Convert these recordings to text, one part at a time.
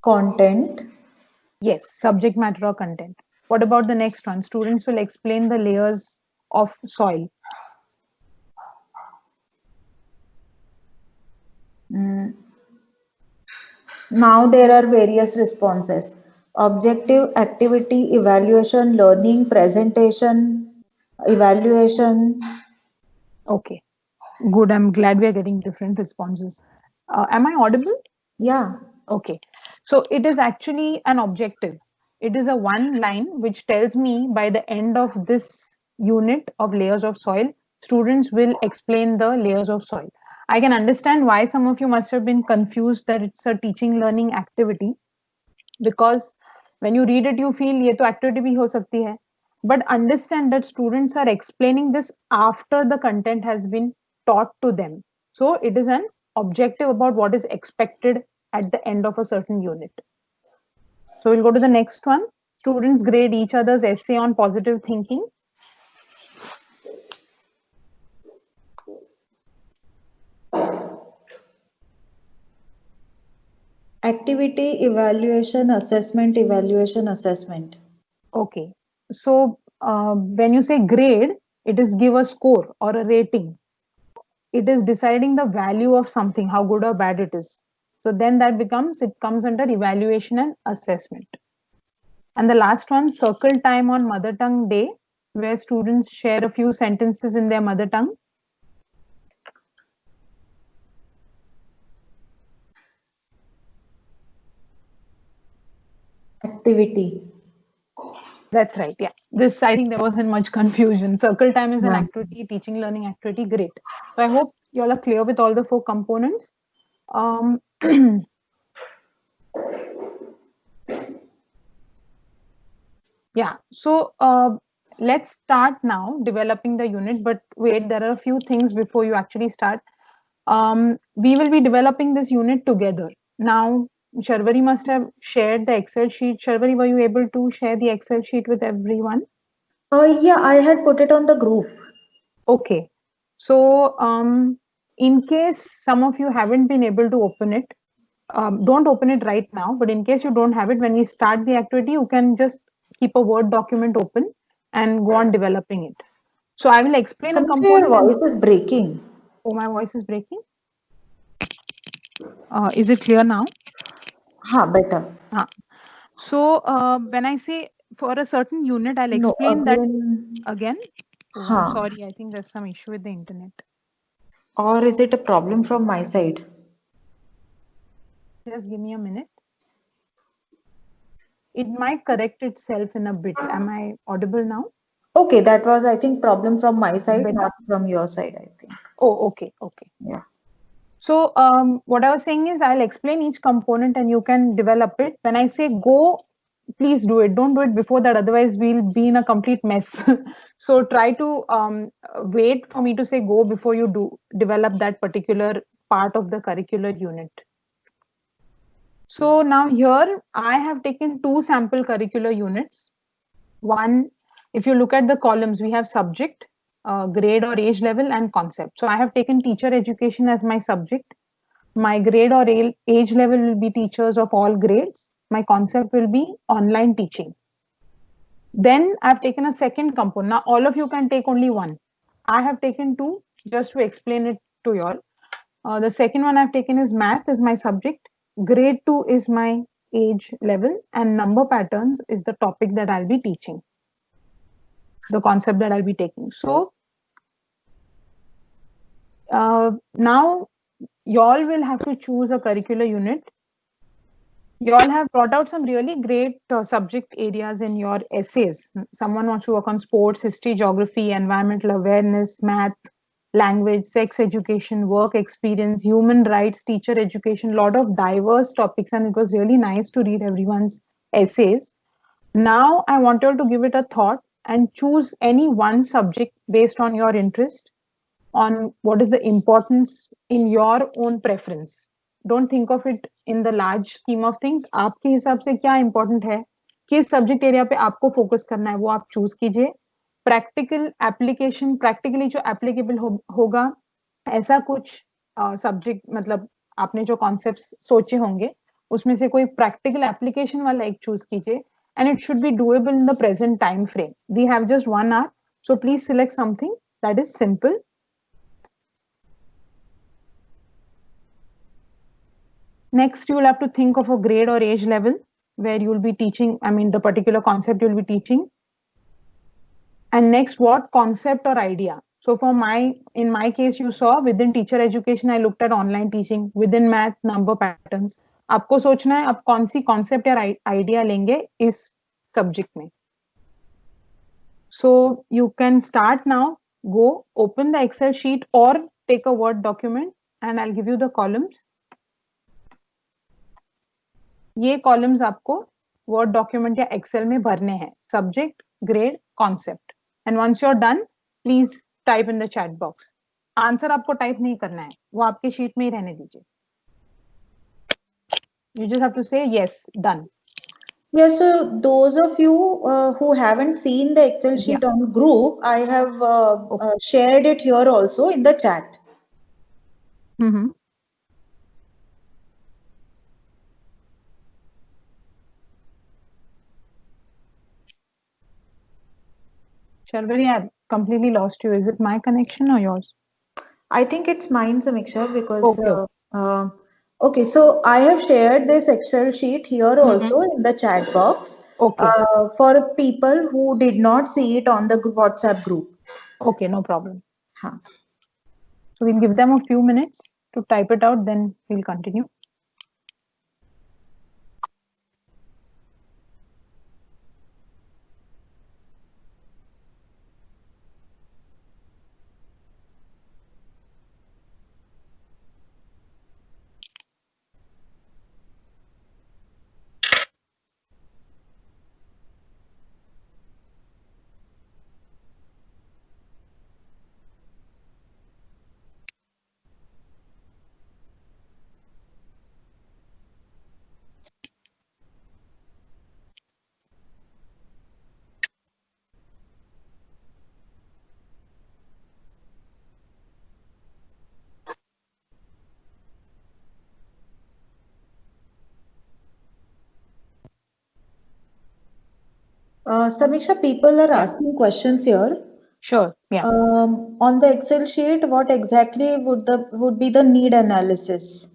Content. Yes, subject matter or content. What about the next one? Students will explain the layers of soil. Mm, Now there are various responses. Objective, activity, evaluation, learning, presentation, evaluation. Okay, good. I'm glad we are getting different responses. Am I audible? Yeah. Okay. So it is actually an objective. It is a one line which tells me by the end of this unit of layers of soil, students will explain the layers of soil. I can understand why some of you must have been confused that it's a teaching learning activity, because when you read it you feel ये तो activity भी हो सकती है, but understand that students are explaining this after the content has been taught to them. So it is an objective about what is expected at the end of a certain unit. So we'll go to the next one. Students grade each other's essay on positive thinking. Activity, evaluation, assessment, evaluation, assessment. Okay. So when you say grade, it is give a score or a rating. It is deciding the value of something, how good or bad it is. So then that becomes, it comes under evaluation and assessment. And the last one, circle time on Mother Tongue Day, where students share a few sentences in their mother tongue. Activity. That's right. Yeah. This, I think there wasn't much confusion. Circle time is an Yeah. activity, teaching, learning activity. Great. So I hope you all are clear with all the 4 components. Um, yeah. So let's start now developing the unit. But wait, there are a few things before you actually start. We will be developing this unit together. Now, Sharvari must have shared the Excel sheet. Sharvari, were you able to share the Excel sheet with everyone? Yeah, I had put it on the group. Okay. So, in case some of you haven't been able to open it, don't open it right now. But in case you don't have it, when we start the activity, you can just keep a Word document open and go on developing it. So I will explain a Samantha, your component and voice is breaking. oh, my voice is breaking. Is it clear now? Ha, better. So when I say for a certain unit, I'll No, explain that again. again. Oh, I'm Ha. sorry. I think there's some issue with the internet. Or is it a problem from my side? Just give me a minute. It might correct itself in a bit. Am I audible now? Okay, that was, I think, problem from my side, Better? not from your side, I think. Oh, okay. Okay. Yeah. So what I was saying is I'll explain each component and you can develop it. When I say go, please do it. Don't do it before that. Otherwise, we'll be in a complete mess. So try to wait for me to say go before you do develop that particular part of the curricular unit. So now here I have taken 2 sample curricular units. One, if you look at the columns, we have subject, grade or age level, and concept. So I have taken teacher education as my subject. My grade or age level will be teachers of all grades. My concept will be online teaching. Then I've taken a second component. Now all of you can take only one. I have taken 2 just to explain it to you all. The second one I've taken is math is my subject. Grade 2 is my age level and number patterns is the topic that I'll be teaching. The concept that I'll be taking. So now y'all will have to choose a curricular unit. Y'all have brought out some really great subject areas in your essays. Someone wants to work on sports, history, geography, environmental awareness, math, language, sex education, work experience, human rights, teacher education, lot of diverse topics, and it was really nice to read everyone's essays. Now I want you all to give it a thought and choose any one subject based on your interest, on what is the importance in your own preference. Don't think of it in the large scheme of things. आपके हिसाब से क्या important है, किस subject area पे आपको focus करना है, वो आप choose कीजिए. Practical application, practically जो applicable होगा, ऐसा कुछ subject मतलब आपने जो concepts सोचे होंगे, उसमें से कोई प्रैक्टिकल एप्लीकेशन वाला एक चूज कीजिए, and it should be doable in the present time frame. We have just 1 hour, so please select something that is simple. Next, you will have to think of a grade or age level where you will be teaching, I mean, the particular concept you will be teaching. And next, what concept or idea? So in my case, you saw within teacher education, I looked at online teaching, within math, number patterns. आपको सोचना है आप कौन C concept या idea लेंगे इस subject में. So you can start now, go open the Excel sheet or take a Word document and I'll give you the columns. ये columns आपको Word document या Excel में भरने हैं. Subject, grade, concept. And once you're done, please type in the chat box. Answer आपको type नहीं करना है, वो आपके sheet में ही रहने दीजिए. You just have to say yes, done. Yeah, so those of you who haven't seen the Excel sheet on group, I have shared it here also in the chat. Mm-hmm. Sharvari, I've completely lost you. Is it my connection or yours? I think it's mine, Samiksha, because okay, so I have shared this Excel sheet here also in the chat box. Okay. For people who did not see it on the WhatsApp group. Okay, no problem. So we'll give them a few minutes to type it out, then we'll continue. Samiksha, people are asking questions here. Sure. Yeah. On the Excel sheet, what exactly would be the need analysis?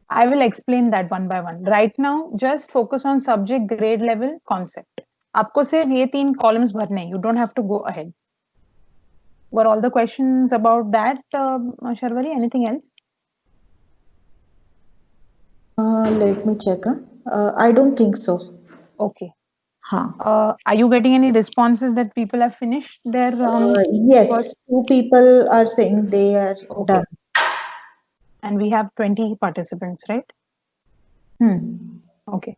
I will explain that one by one. Right now, just focus on subject, grade level, concept. आपको सिर्फ ये 3 columns भरने हैं. You don't have to go ahead. Were all the questions about that, Sharvari? Anything else? Let me check. I don't think so. Okay. Are you getting any responses that people have finished their? Yes, first? 2 people are saying they are done. And we have 20 participants, right? Okay.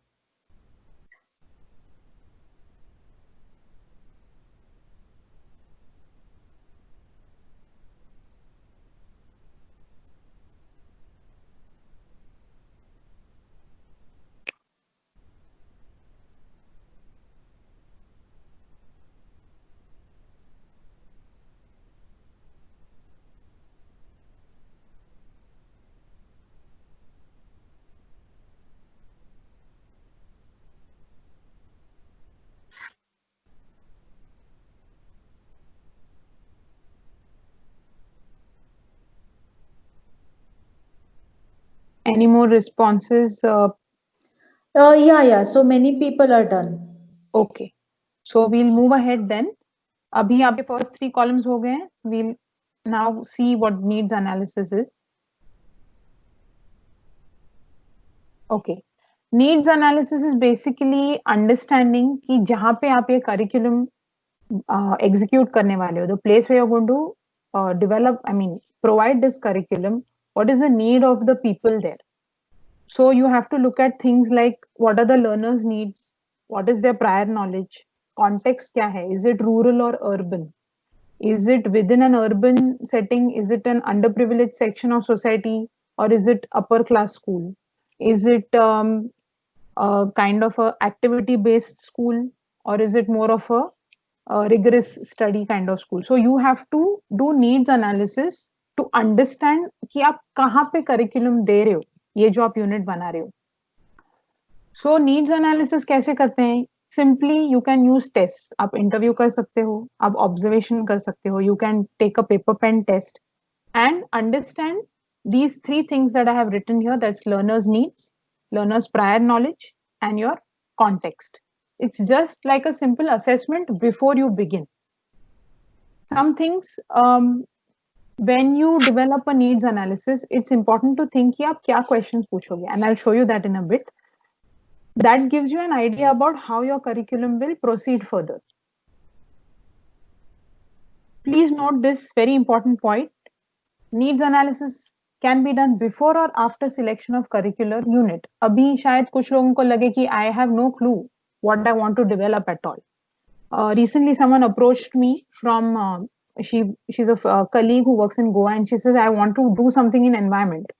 Any more responses? Yeah. So many people are done. Okay. So we'll move ahead then. अभी आपके first 3 columns हो गए हैं. We'll now see what needs analysis is. Okay. Needs analysis is basically understanding कि जहाँ पे आप ये curriculum execute करने वाले हो, the place where you're going to develop, I mean, provide this curriculum, what is the need of the people there? So you have to look at things like what are the learners' needs, what is their prior knowledge, context क्या है, is it rural or urban? Is it within an urban setting? Is it an underprivileged section of society, or is it upper class school? Is it kind of a activity based school, or is it more of a rigorous study kind of school? So you have to do needs analysis to understand कि आप कहाँ पे curriculum दे रहे हो, ये जो आप unit बना रहे हो. सो नीड्स एनालिसिस कैसे करते हैं? Simply you can use test. आप इंटरव्यू कर सकते हो, आप ऑब्जर्वेशन कर सकते हो, you can take a paper pen test and understand these three things that I have written here. That's learner's needs, learner's prior knowledge, and your context. It's just like a simple assessment before you begin. Some things, when you develop a needs analysis, it's important to think कि आप क्या questions पूछोगे, and I'll show you that in a bit. That gives you an idea about how your curriculum will proceed further. Please note this very important point. Needs analysis can be done before or after selection of curricular unit. अभी शायद कुछ लोगों को लगे कि I have no clue what I want to develop at all. Recently, someone approached me from she's a colleague who works in Goa, and she says I want to do something in environment,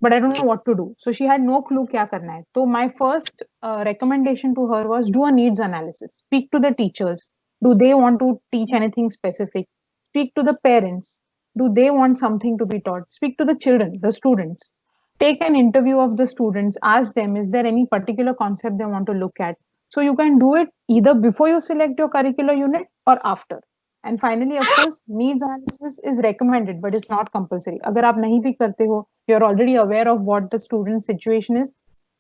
but I don't know what to do. So she had no clue क्या करना है. So my first recommendation to her was do a needs analysis. Speak to the teachers. Do they want to teach anything specific? Speak to the parents. Do they want something to be taught? Speak to the children, the students. Take an interview of the students. Ask them, is there any particular concept they want to look at? So you can do it either before you select your curricular unit or after. And finally, of course, needs analysis is recommended, but it's not compulsory. अगर आप नहीं भी करते हो, you're already aware of what the student's situation is,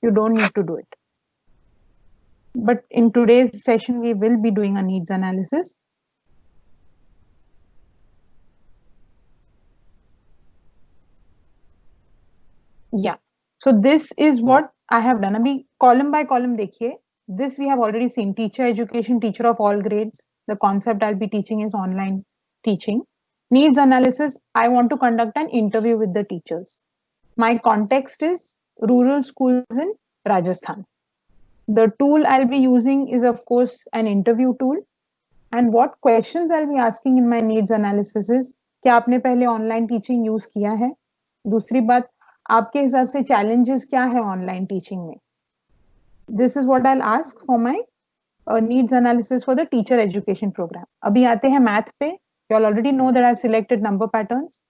you don't need to do it. But in today's session, we will be doing a needs analysis. Yeah. So this is what I have done. Abhi column by column dekhiye. This we have already seen. Teacher education, teacher of all grades. The concept I'll be teaching is online teaching. Needs analysis. I want to conduct an interview with the teachers. My context is rural schools in Rajasthan. The tool I'll be using is, of course, an interview tool. And what questions I'll be asking in my needs analysis is, क्या आपने पहले online teaching use किया है? दूसरी बात, आपके हिसाब से challenges क्या है ऑनलाइन टीचिंग में? This is what I'll ask for my needs analysis for the teacher education program. अभी आते हैं math पे. You all already know that I've selected number patterns.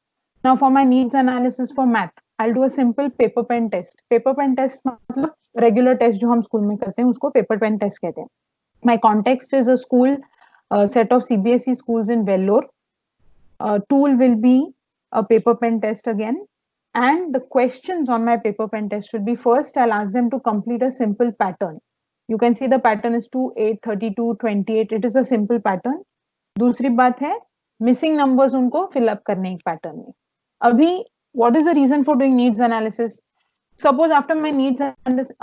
Now for my needs analysis for math, I'll do a simple paper pen test. Paper pen test मतलब regular test जो हम school में करते हैं उसको paper pen test कहते हैं. My context is a school set of CBSE schools in Vellore. Tool will be a paper pen test again. And the questions on my paper pen test should be, first I'll ask them to complete a simple pattern. You can see the pattern is 2, 8, 32, 28. It is a simple pattern. दूसरी बात है missing numbers उनको fill up करने एक pattern में. अभी what is the reason for doing needs analysis? Suppose after my needs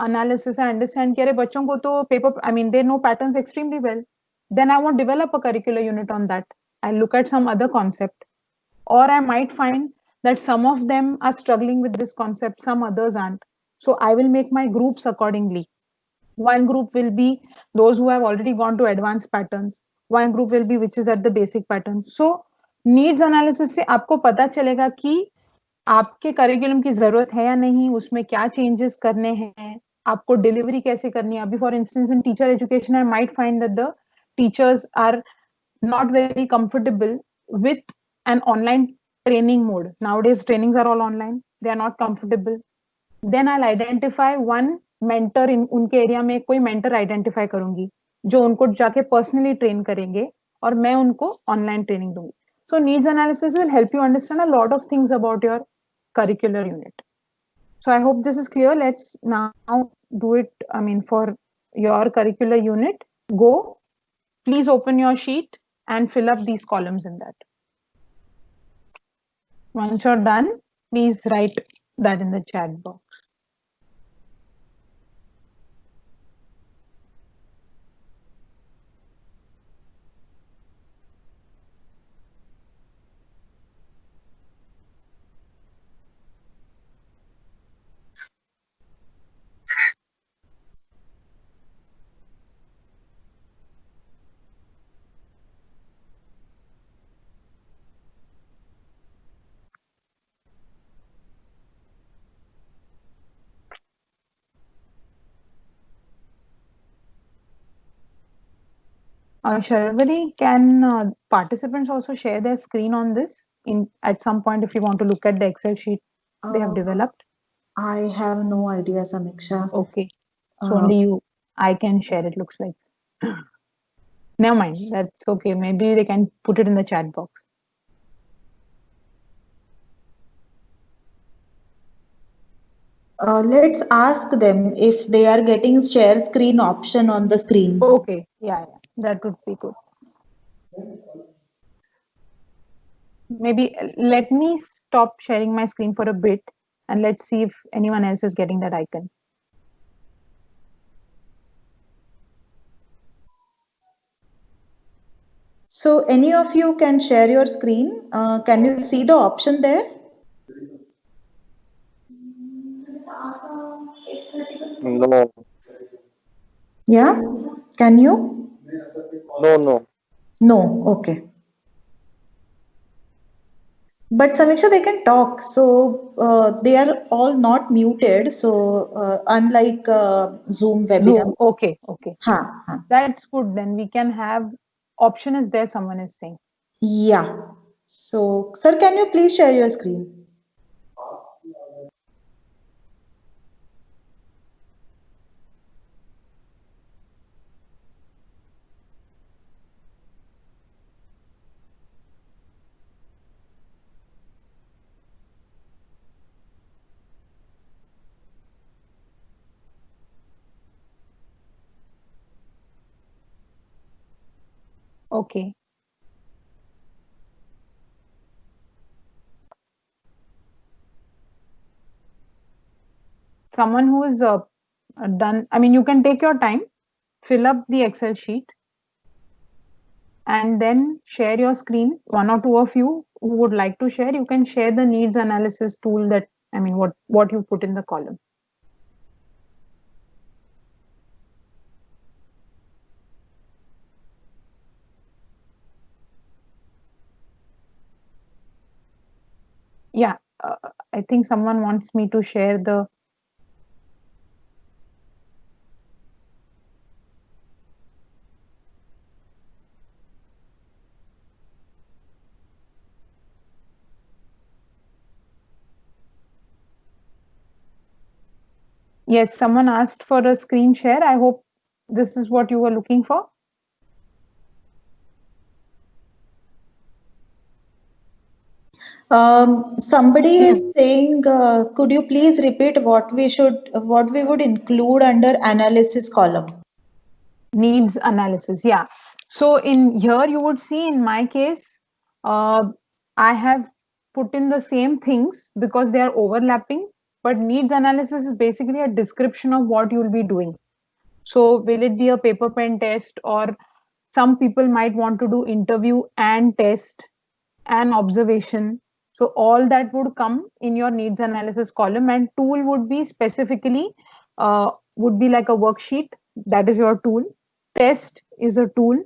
analysis I understand कि अरे बच्चों को तो they know patterns extremely well. Then I won't develop a curricular unit on that. I'll look at some other concept. Or I might find that some of them are struggling with this concept, some others aren't. So I will make my groups accordingly. One group will be those who have already gone to advanced patterns. One group will be which is at the basic patterns. So needs analysis से आपको पता चलेगा कि आपके curriculum की जरूरत है या नहीं, उसमें क्या चेंजेस करने हैं, आपको डिलीवरी कैसे करनी है. अभी for instance in teacher education I might find that the teachers are not very comfortable with an online training mode. Nowadays, trainings are all online. They are not comfortable. Then I'll identify one mentor in उनके area में कोई mentor identify करूंगी जो उनको जाके personally train करेंगे और मैं उनको online training दूंगी. So needs analysis will help you understand a lot of things about your curricular unit. So I hope this is clear. Let's now do it. For your curricular unit, go. Please open your sheet and fill up these columns in that. Once you're done, please write that in the chat box. Sharvari, can participants also share their screen on this at some point if you want to look at the Excel sheet they have developed? I have no idea, Samiksha. Okay. So only I can share it, looks like. Never mind, that's okay. Maybe they can put it in the chat box. Let's ask them if they are getting share screen option on the screen. Okay, yeah, that would be good. Maybe let me stop sharing my screen for a bit and let's see if anyone else is getting that icon. So any of you can share your screen. Can you see the option there? No, Yeah, can you? no. No, okay. But Samiksha, they can talk. So they are all not muted. So unlike Zoom webinar. Zoom, okay. Ha. That's good. Then we can have option is there, someone is saying. Yeah. So, sir, can you please share your screen? Okay. Someone who is done, I mean, you can take your time, fill up the Excel sheet, and then share your screen. One or two of you who would like to share, you can share the needs analysis tool that, I mean, what you put in the column. Yeah, I think someone wants me to share the. Yes, someone asked for a screen share. I hope this is what you were looking for. Somebody is saying, could you please repeat what we would include under analysis column? Needs analysis, yeah. So in here you would see in my case, I have put in the same things because they are overlapping, but needs analysis is basically a description of what you'll be doing. So will it be a paper pen test, or some people might want to do interview and test and observation. So all that would come in your needs analysis column, and tool would be specifically would be like a worksheet. That is your tool. Test is a tool.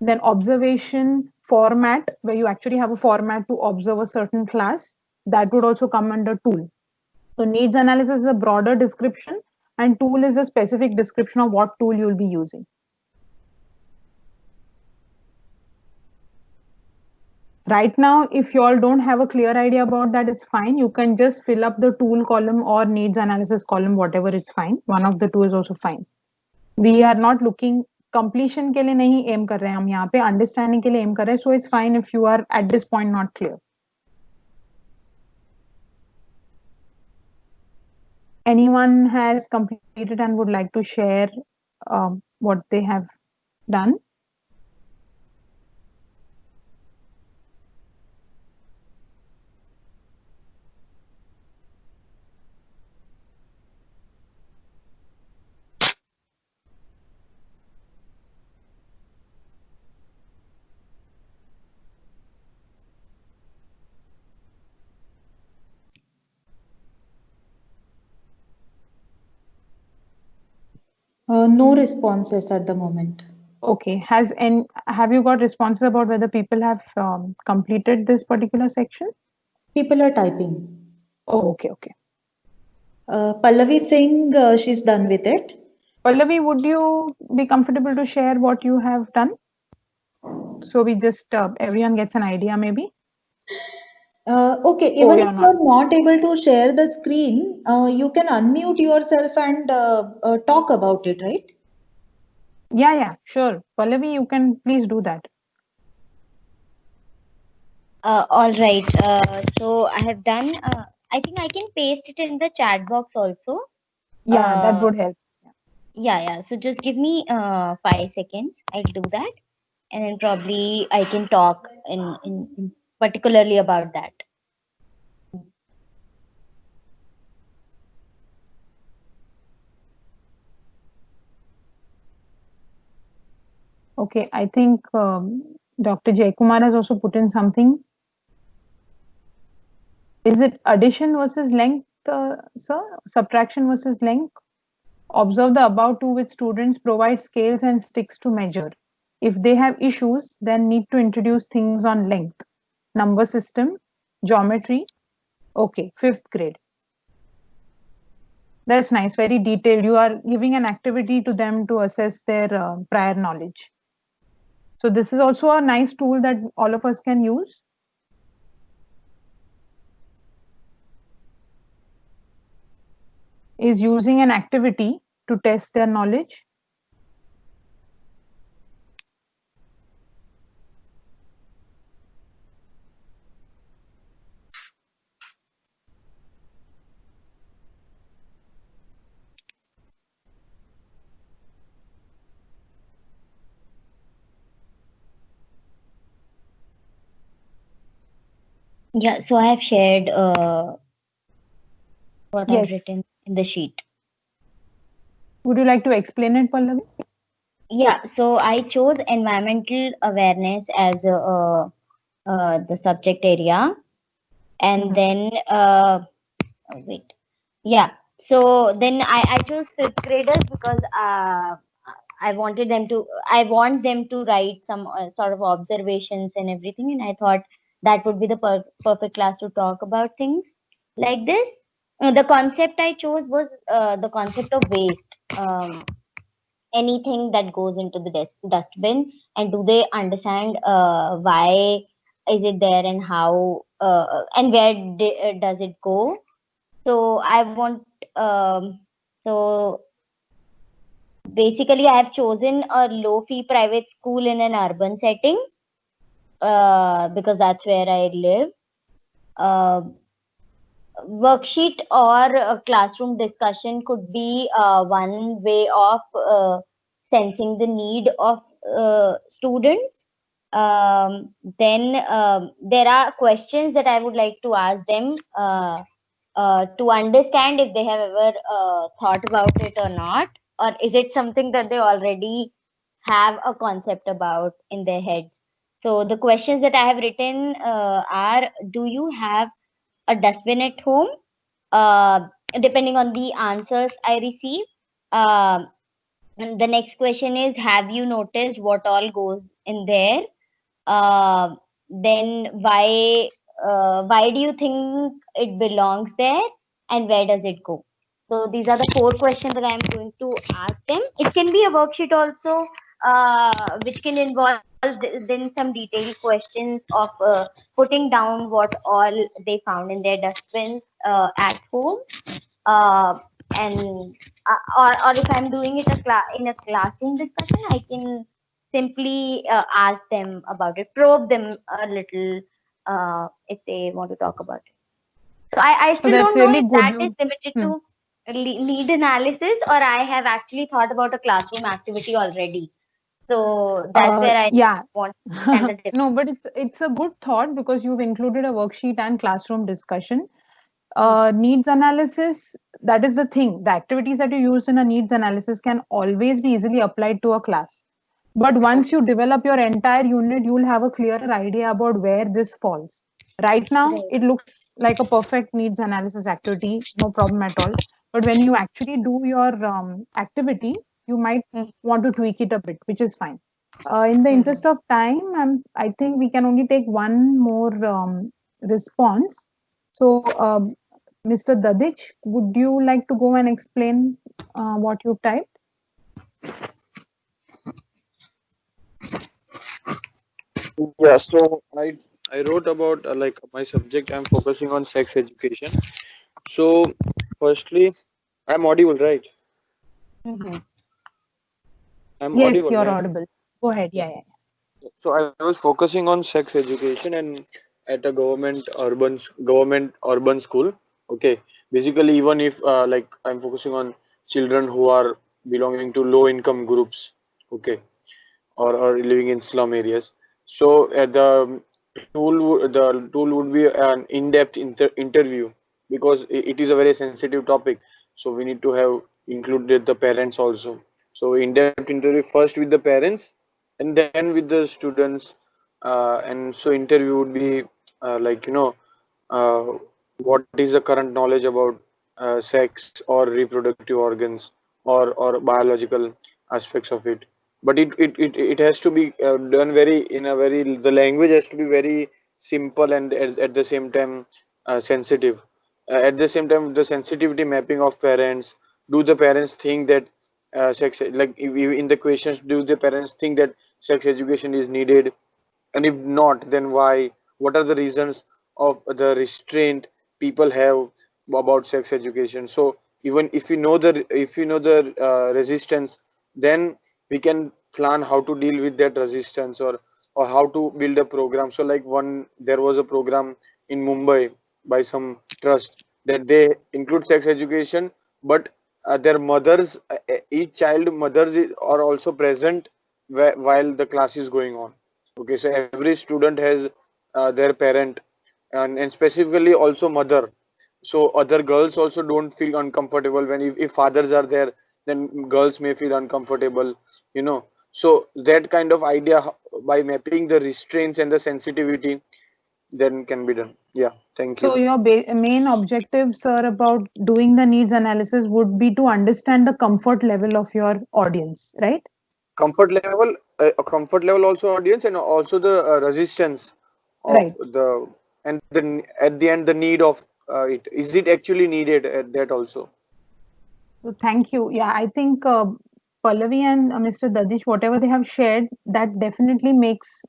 Then observation format, where you actually have a format to observe a certain class, that would also come under tool. So needs analysis is a broader description, and tool is a specific description of what tool you'll be using. Right now, if you all don't have a clear idea about that, it's fine. You can just fill up the tool column or needs analysis column, whatever, it's fine. One of the two is also fine. We are not looking completion के लिए नहीं aim कर रहे हैं, हम यहाँ पे understanding के लिए aim कर रहे हैं. So it's fine if you are at this point not clear. Anyone has completed and would like to share what they have done? No responses at the moment. Okay. Have you got responses about whether people have completed this particular section? People are typing. Oh, okay. Pallavi saying she's done with it. Pallavi, would you be comfortable to share what you have done? So we just everyone gets an idea, maybe. Okay, even you're if not. you're not able to share the screen, you can unmute yourself and talk about it, right? Yeah, sure. Pallavi, you can please do that. All right. So I have done. I think I can paste it in the chat box also. Yeah, that would help. Yeah. So just give me 5 seconds. I'll do that, and then probably I can talk in particularly about that. Okay, I think Dr. Jaykumar has also put in something. Is it addition versus length, sir? Subtraction versus length? Observe the above two with students, provide scales and sticks to measure. If they have issues, then need to introduce things on length, number system, geometry. Okay, 5th grade. That's nice, very detailed. You are giving an activity to them to assess their prior knowledge. So this is also a nice tool that all of us can use. Is using an activity to test their knowledge. Yeah. So I have shared what I've Yes. written in the sheet. Would you like to explain it, Pallavi? Yeah. So I chose environmental awareness as the subject area, and then wait. Yeah. So then I chose 5th graders because I want them to write some sort of observations and everything, and I thought that would be the perfect class to talk about things like this. The concept I chose was the concept of waste. Anything that goes into the dustbin, and do they understand why is it there, and how and where does it go? So I want so basically I have chosen a low fee private school in an urban setting because that's where I live. Uh, Worksheet or a classroom discussion could be one way of sensing the need of students. Then there are questions that I would like to ask them to understand if they have ever thought about it or not, or is it something that they already have a concept about in their heads. So the questions that I have written are: do you have a dustbin at home? uh, Depending on the answers I receive, and the next question is, have you noticed what all goes in there? uh, then why do you think it belongs there, and where does it go? So these are the 4 questions that I am going to ask them. It can be a worksheet also, which can involve then some detailed questions of putting down what all they found in their dustbins at home. uh, and or if I'm doing it in a classroom discussion, I can simply ask them about it, probe them a little if they want to talk about it. So I So still that's don't know really if good. that is limited to need analysis, or I have actually thought about a classroom activity already. So that's where I Yeah. want to understand the difference. No, but it's a good thought because you've included a worksheet and classroom discussion. Needs analysis, that is the thing. The activities that you use in a needs analysis can always be easily applied to a class. But once you develop your entire unit, you'll have a clearer idea about where this falls. Right now, Right. it looks like a perfect needs analysis activity, no problem at all. But when you actually do your activity, you might want to tweak it a bit, which is fine. In the interest of time, I think we can only take one more response. So, Mr. Dadich, would you like to go and explain what you've typed? Yeah, so I I wrote about like my subject. I'm focusing on sex education. So, firstly, I'm audible, right? Mhm. I'm Yes, audible, you're right? audible. Go ahead. Yeah. Yeah, yeah. So I was focusing on sex education and at a government urban school. Okay. Basically, even if like I'm focusing on children who are belonging to low income groups. Okay. Or living in slum areas. So the tool would be an in-depth interview because it is a very sensitive topic. So we need to have included the parents also. So in-depth interview first with the parents and then with the students. And so interview would be like uh, what is the current knowledge about sex or reproductive organs or biological aspects of it, but it has to be done very in a very the language has to be very simple and at the same time sensitive. At the same time the sensitivity mapping of parents, do the parents think that sex like in the questions, do the parents think that sex education is needed, and if not, then why? What are the reasons of the restraint people have about sex education? So even if you know the resistance, then we can plan how to deal with that resistance or how to build a program. So like there was a program in Mumbai by some trust that they include sex education, but their mothers, each child mothers are also present while the class is going on. Okay, so every student has their parent and specifically also mother. So other girls also don't feel uncomfortable when if fathers are there, then girls may feel uncomfortable, you know. So that kind of idea by mapping the restraints and the sensitivity then can be done. Yeah, thank So you. your main objective, sir, about doing the needs analysis would be to understand the comfort level of your audience, right? A comfort level also audience and also the resistance of Right. the and then at the end the need of it. Is it actually needed at that also? So thank you. Yeah, I think Pallavi and Mr. Dadish, whatever they have shared, that definitely makes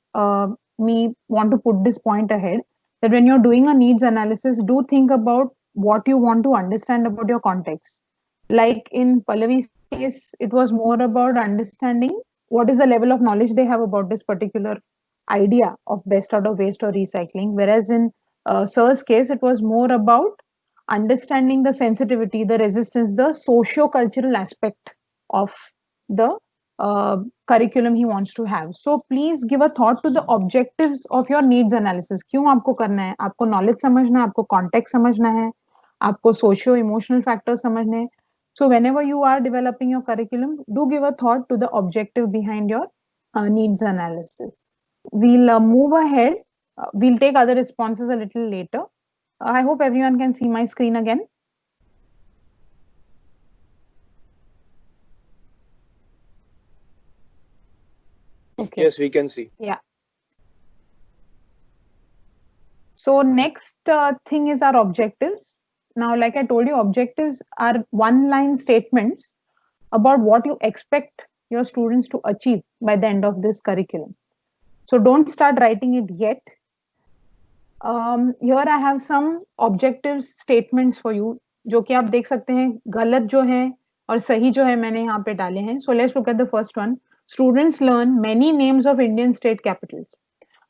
me want to put this point ahead that when you're doing a needs analysis, do think about what you want to understand about your context. Like in Pallavi's case, it was more about understanding what is the level of knowledge they have about this particular idea of best out of waste or recycling. Whereas in Sir's case, it was more about understanding the sensitivity, the resistance, the socio-cultural aspect of the curriculum he wants to have. So please give a thought to the objectives of your needs analysis. क्यों आपको करना है? आपको knowledge समझना है, आपको context समझना है, आपको socio-emotional factors समझने हैं. So whenever you are developing your curriculum, do give a thought to the objective behind your needs analysis. We'll move ahead. We'll take other responses a little later. I hope everyone can see my screen again. Okay. Yes, we can see. Yeah. So next thing is our objectives. Now, like I told you, objectives are one-line statements about what you expect your students to achieve by the end of this curriculum. So don't start writing it yet. Here I have some objective statements for you, जो कि आप देख सकते हैं गलत जो है और सही जो है मैंने यहाँ पे डाले हैं. So let's look at the first one. Students learn many names of Indian state capitals.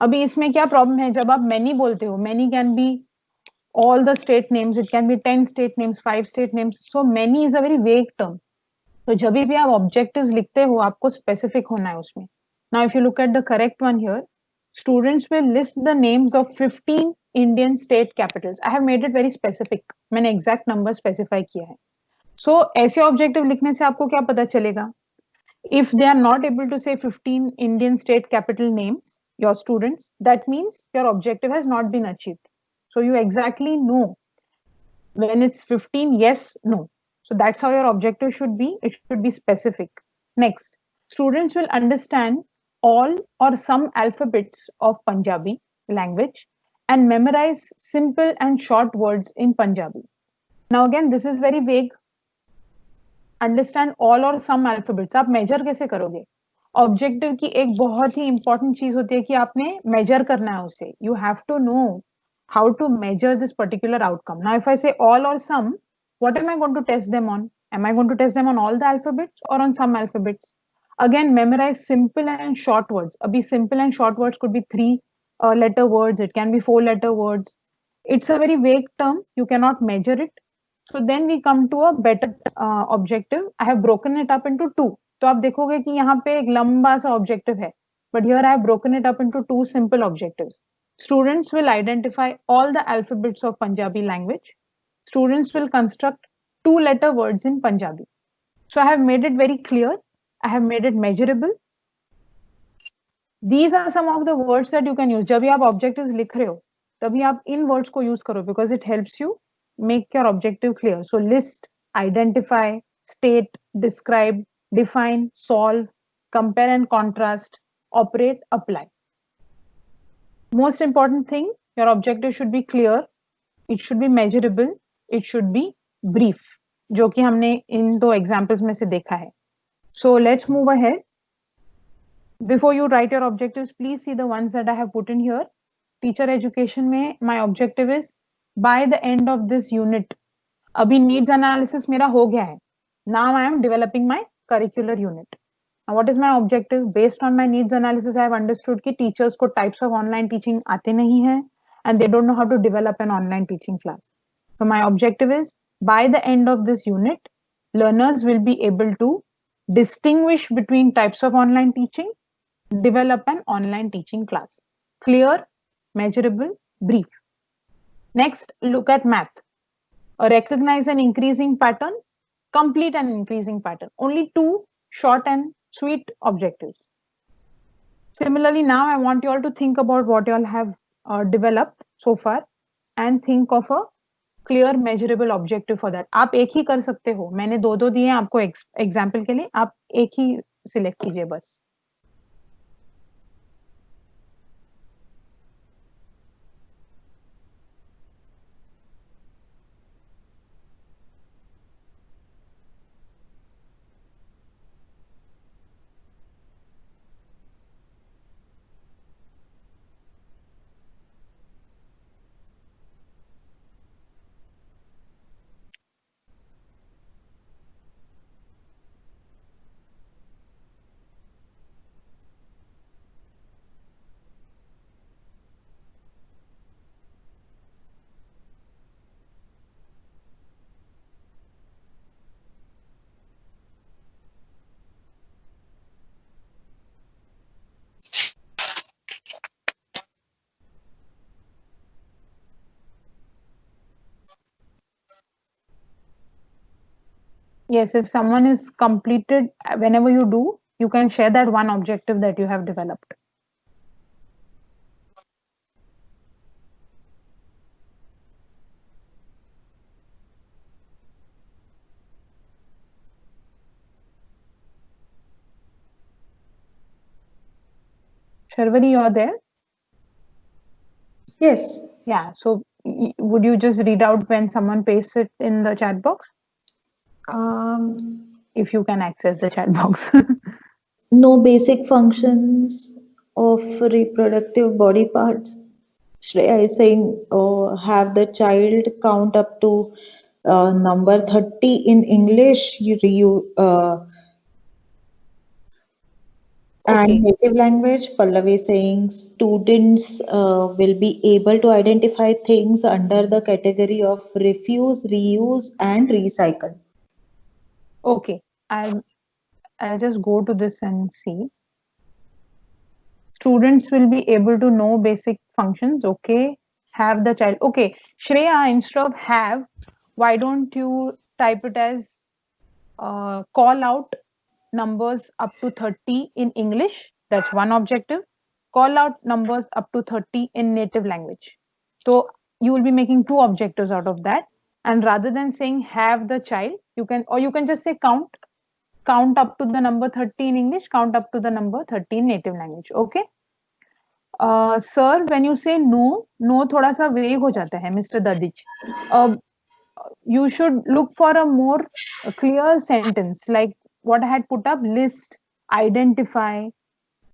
अभी इसमें क्या प्रॉब्लम है? जब आप many बोलते हो, many can be all the state names, it can be 10 state names, 5 state names. So many is a very vague term. तो जब भी आप objectives लिखते हो, आपको specific होना है उसमें. Now, if you look at the correct one here, students will list the names of 15 Indian state capitals. I have made it very specific. मैंने exact number specify किया है. So ऐसे objective लिखने से आपको क्या पता चलेगा? If they are not able to say 15 Indian state capital names, your students, that means your objective has not been achieved. So you exactly know when it's 15, yes, no. So that's how your objective should be. It should be specific. Next, students will understand all or some alphabets of Punjabi language and memorize simple and short words in Punjabi. Now again, this is very vague. Understand all or some alphabets. आप measure कैसे करोगे? Objective की एक बहुत ही important चीज होती है कि आपने मेजर करना है उसे. You have to know how to measure this particular outcome. Now, if I say all or some, what am I going to test them on? Am I going to test them on all the alphabets or on some alphabets? Again, memorize simple and short words. Abhi simple and short words could be 3 letter words. It can be 4 letter words. It's a very vague term. You cannot measure it. So then we come to a better objective. I have broken it up into 2. तो आप देखोगे कि यहाँ पे एक लंबा सा objective है. But here I have broken it up into 2 simple objectives. Students will identify all the alphabets of Punjabi language. Students will construct 2-letter words in Punjabi. So I have made it very clear. I have made it measurable. These are some of the words that you can use. जब भी आप objectives लिख रहे हो, तभी आप इन words को use करो because it helps you make your objective clear. So list, identify, state, describe, define, solve, compare and contrast, operate, apply. Most important thing, your objective should be clear, it should be measurable, it should be brief, जो कि हमने इन 2 examples में से देखा है. So let's move ahead. Before you write your objectives, please see the ones that I have put in here. Teacher education में my objective is by the end of this unit. अभी needs analysis मेरा हो गया है. Now I am developing my curricular unit. Now, what is my objective? Based on my needs analysis, I have understood कि teachers को types of online teaching आते नहीं हैं and they don't know how to develop an online teaching class. So my objective is by the end of this unit, learners will be able to distinguish between types of online teaching, develop an online teaching class. Clear, measurable, brief. Next, look at math. Recognize an increasing pattern, complete an increasing pattern. Only 2 short and sweet objectives. Similarly, now I want you all to think about what you all have developed so far and think of a clear measurable objective for that. आप एक ही कर सकते हो. मैंने 2 दिए हैं आपको example के लिए. आप एक ही सिलेक्ट कीजिए बस. Yes, if someone is completed, whenever you do, you can share that one objective that you have developed. Sharvari, you're there? Yes. Yeah, so would you just read out when someone pastes it in the chat box? If you can access the chat box. No basic functions of reproductive body parts. Shreya is saying, have the child count up to number 30 in English. And Okay. native language. Pallavi is saying students will be able to identify things under the category of refuse, reuse, and recycle. Okay, I'll just go to this and see. Students will be able to know basic functions. Okay, have the child. Okay, Shreya, instead of have, why don't you type it as call out numbers up to 30 in English? That's one objective. Call out numbers up to 30 in native language. So you will be making 2 objectives out of that. And rather than saying have the child, you can just say count up to the number 30 in English, count up to the number 30 in native language. Okay. Sir, when you say no थोड़ा सा vague हो जाता है, Mr. Dadich. You should look for a more clear sentence like what I had put up: list, identify,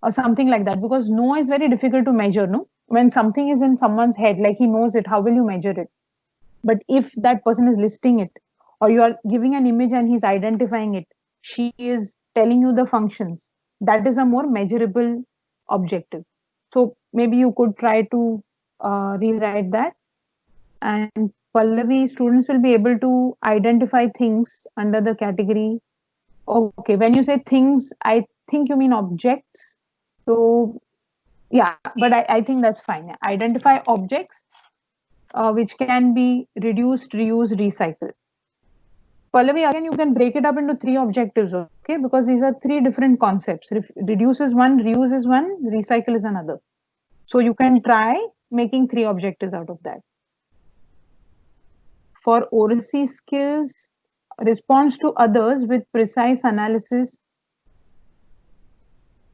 or something like that, because know is very difficult to measure, no? When something is in someone's head, like he knows it, how will you measure it? But if that person is listing it, or you are giving an image and he's identifying it, she is telling you the functions, that is a more measurable objective. So maybe you could try to rewrite that. And Pallavi, students will be able to identify things under the category. Okay, when you say things, I think you mean objects. So yeah, but I think that's fine. Identify objects which can be reduced, reused, recycled. Pallavi, again, you can break it up into 3 objectives, okay? Because these are 3 different concepts. Reduce is one, reuse is one, recycle is another. So you can try making 3 objectives out of that. For oracy skills, response to others with precise analysis.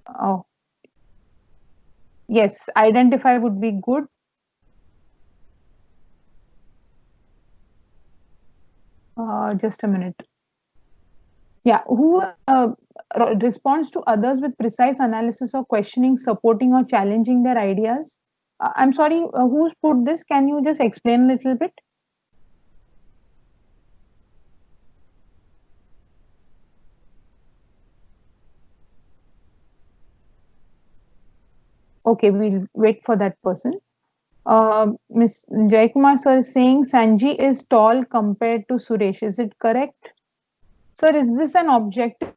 Oh, yes, identify would be good. Just a minute. Yeah, who responds to others with precise analysis or questioning, supporting, or challenging their ideas? I'm sorry, who's put this? Can you just explain a little bit? Okay, we'll wait for that person. Ms. Jaikumar sir is saying Sanji is tall compared to Suresh. Is it correct? Sir, is this an objective?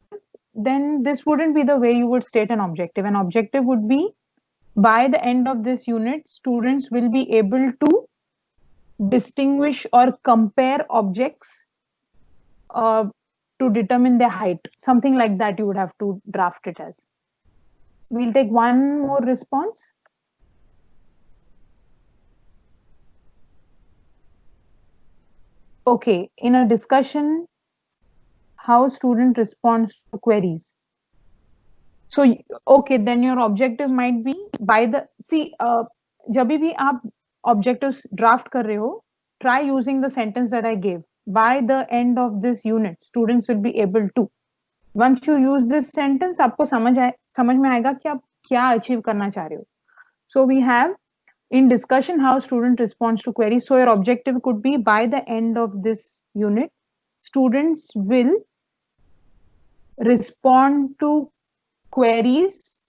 Then this wouldn't be the way you would state an objective. An objective would be, by the end of this unit, students will be able to distinguish or compare objects to determine their height. Something like that you would have to draft it as. We'll take one more response. Okay, in a discussion, how student responds to queries. So, okay, then your objective might be by the, see, जब भी आप objectives draft कर रहे हो, try using the sentence that I gave. By the end of this unit, students will be able to. Once you use this sentence, आपको समझ में आएगा कि आप क्या achieve करना चाह रहे हो. So we have in discussion how student responds to queries. So your objective could be, by the end of this unit, students will respond to queries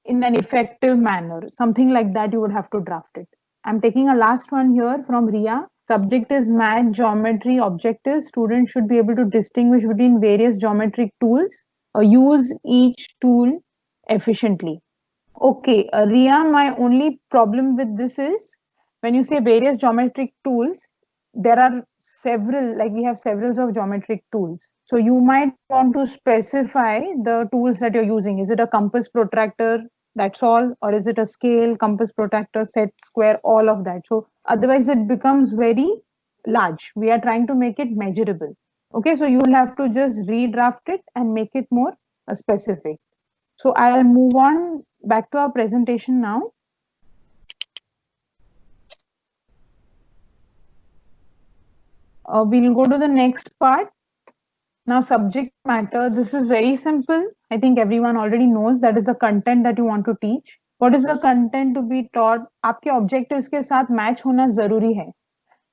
in an effective manner. Something like that you would have to draft it. I'm taking a last one here from Ria. Subject is math, geometry, objective. Students should be able to distinguish between various geometric tools or use each tool efficiently. Okay, Ria, my only problem with this is when you say various geometric tools, there are several, like we have several of geometric tools. So you might want to specify the tools that you're using. Is it a compass protractor? That's all. Or is it a scale, compass protractor, set, square, all of that. So otherwise it becomes very large. We are trying to make it measurable. Okay, so you will have to just redraft it and make it more specific. So I'll move on back to our presentation now. We'll go to the next part. Now, subject matter, this is very simple. I think everyone already knows that is the content that you want to teach. What is the content to be taught? आपके objectives के साथ match होना जरूरी है.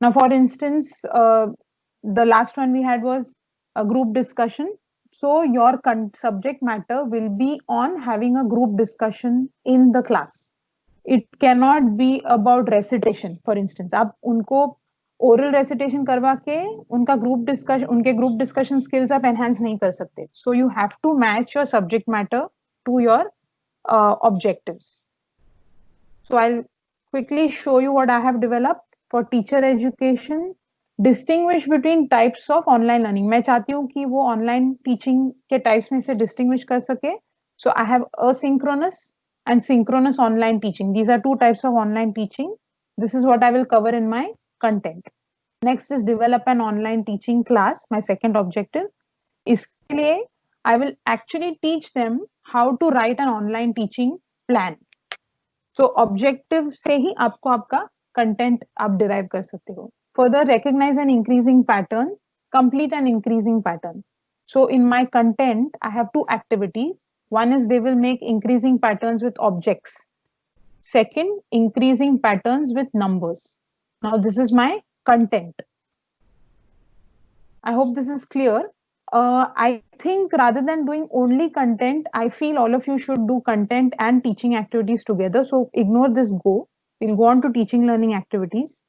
Now, for instance, the last one we had was a group discussion. So your subject matter will be on having a group discussion in the class. It cannot be about recitation, for instance. आप उनको oral recitation करवा के उनका उनके group discussion skills आप enhance नहीं कर सकते. So you have to match your subject matter to your objectives. So I'll quickly show you what I have developed for teacher education. Distinguish between types of online learning. मैं चाहती हूँ कि वो online teaching के types में से distinguish कर सके. So I have asynchronous and synchronous online teaching. These are 2 types of online teaching. This is what I will cover in my content. Next is develop an online teaching class, my second objective. इसके लिए I will actually teach them how to write an online teaching plan. So objective से ही आपको आपका content आप derive कर सकते हो. Further, recognize an increasing pattern, complete an increasing pattern. So in my content, I have two activities. One is they will make increasing patterns with objects. Second, increasing patterns with numbers. Now this is my content. I hope this is clear. I think rather than doing only content, I feel all of you should do content and teaching activities together. So ignore this go. We'll go on to teaching learning activities.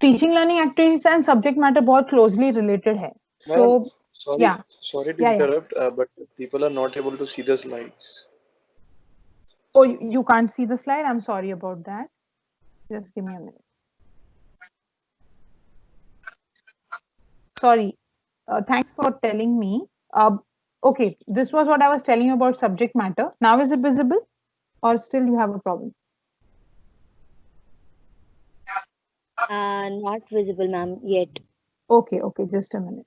Teaching learning activities and subject matter बहुत closely related है. Ma'am, So yeah, sorry to Yeah, yeah. interrupt, but people are not able to see the slides. oh, you can't see the slide. I'm sorry about that. Just give me a minute. Sorry. Thanks for telling me. Okay, this was what I was telling you about subject matter. Now is it visible or still you have a problem? Not visible, ma'am, yet. Okay, just a minute.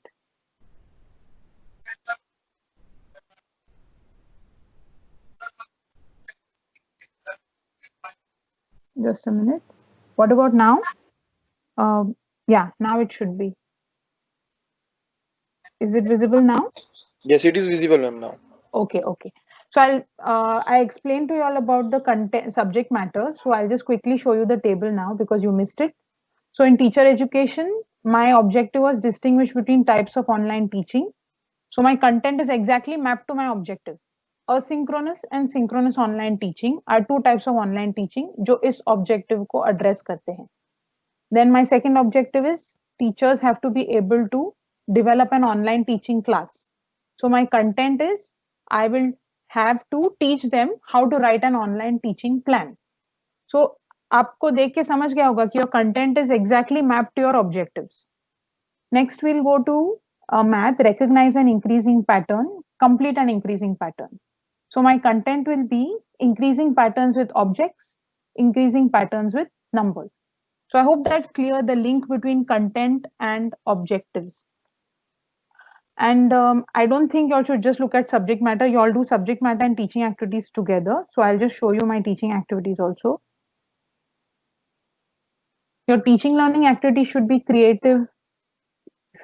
Just a minute. What about now? Yeah, now it should be. Is it visible now? Yes, it is visible, ma'am, now. Okay. So I explained to you all about the content subject matter. So I'll just quickly show you the table now because you missed it. So in teacher education, my objective was distinguish between types of online teaching. So my content is exactly mapped to my objective. Asynchronous and synchronous online teaching are two types of online teaching जो इस objective को address करते हैं. Then my second objective is teachers have to be able to develop an online teaching class. So my content is I will have to teach them how to write an online teaching plan. So आपको देख के समझ गया होगा कि your content is exactly mapped to your objectives. Next we'll go to math, recognize an increasing pattern, complete an increasing pattern. So my content will be increasing patterns with objects, increasing patterns with numbers. So I hope that's clear, the link between content and objectives. And I don't think you all should just look at subject matter. You all do subject matter and teaching activities together. So I'll just show you my teaching activities also. Your teaching learning activity should be creative.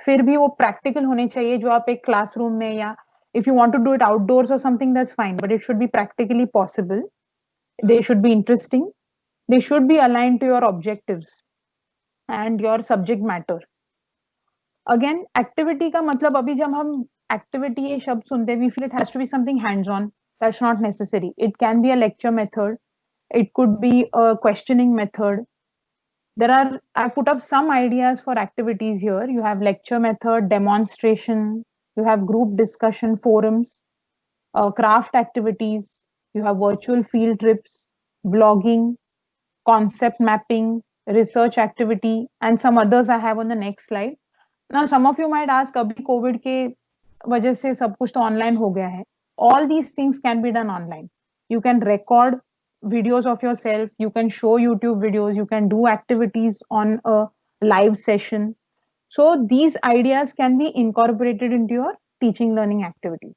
फिर भी वो practical होने चाहिए जो आप एक classroom में या if you want to do it outdoors or something that's fine, but it should be practically possible. They should be interesting. They should be aligned to your objectives and your subject matter. Again, activity का मतलब अभी जब हम activity ये शब्द सुनते हैं, we feel it has to be something hands-on. That's not necessary. It can be a lecture method. It could be a questioning method. I put up some ideas for activities here. You have lecture method, demonstration, you have group discussion forums, craft activities, you have virtual field trips, blogging, concept mapping, research activity, and some others I have on the next slide. Now, some of you might ask, abhi COVID के वजह से सब कुछ तो online हो गया है. All these things can be done online. You can record videos of yourself, you can show YouTube videos, you can do activities on a live session. So these ideas can be incorporated into your teaching learning activities.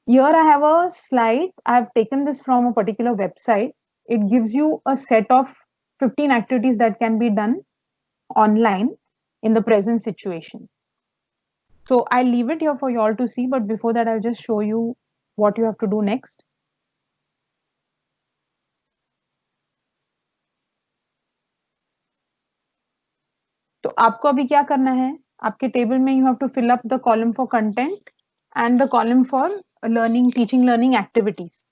Here I have a slide. I have taken this from a particular website. It gives you a set of 15 activities that can be done online in the present situation. So I'll leave it here for you all to see, but before that, I'll just show you what you have to do next. तो आपको अभी क्या करना है आपके table में you have to fill up the column for content and the column for learning teaching learning activities.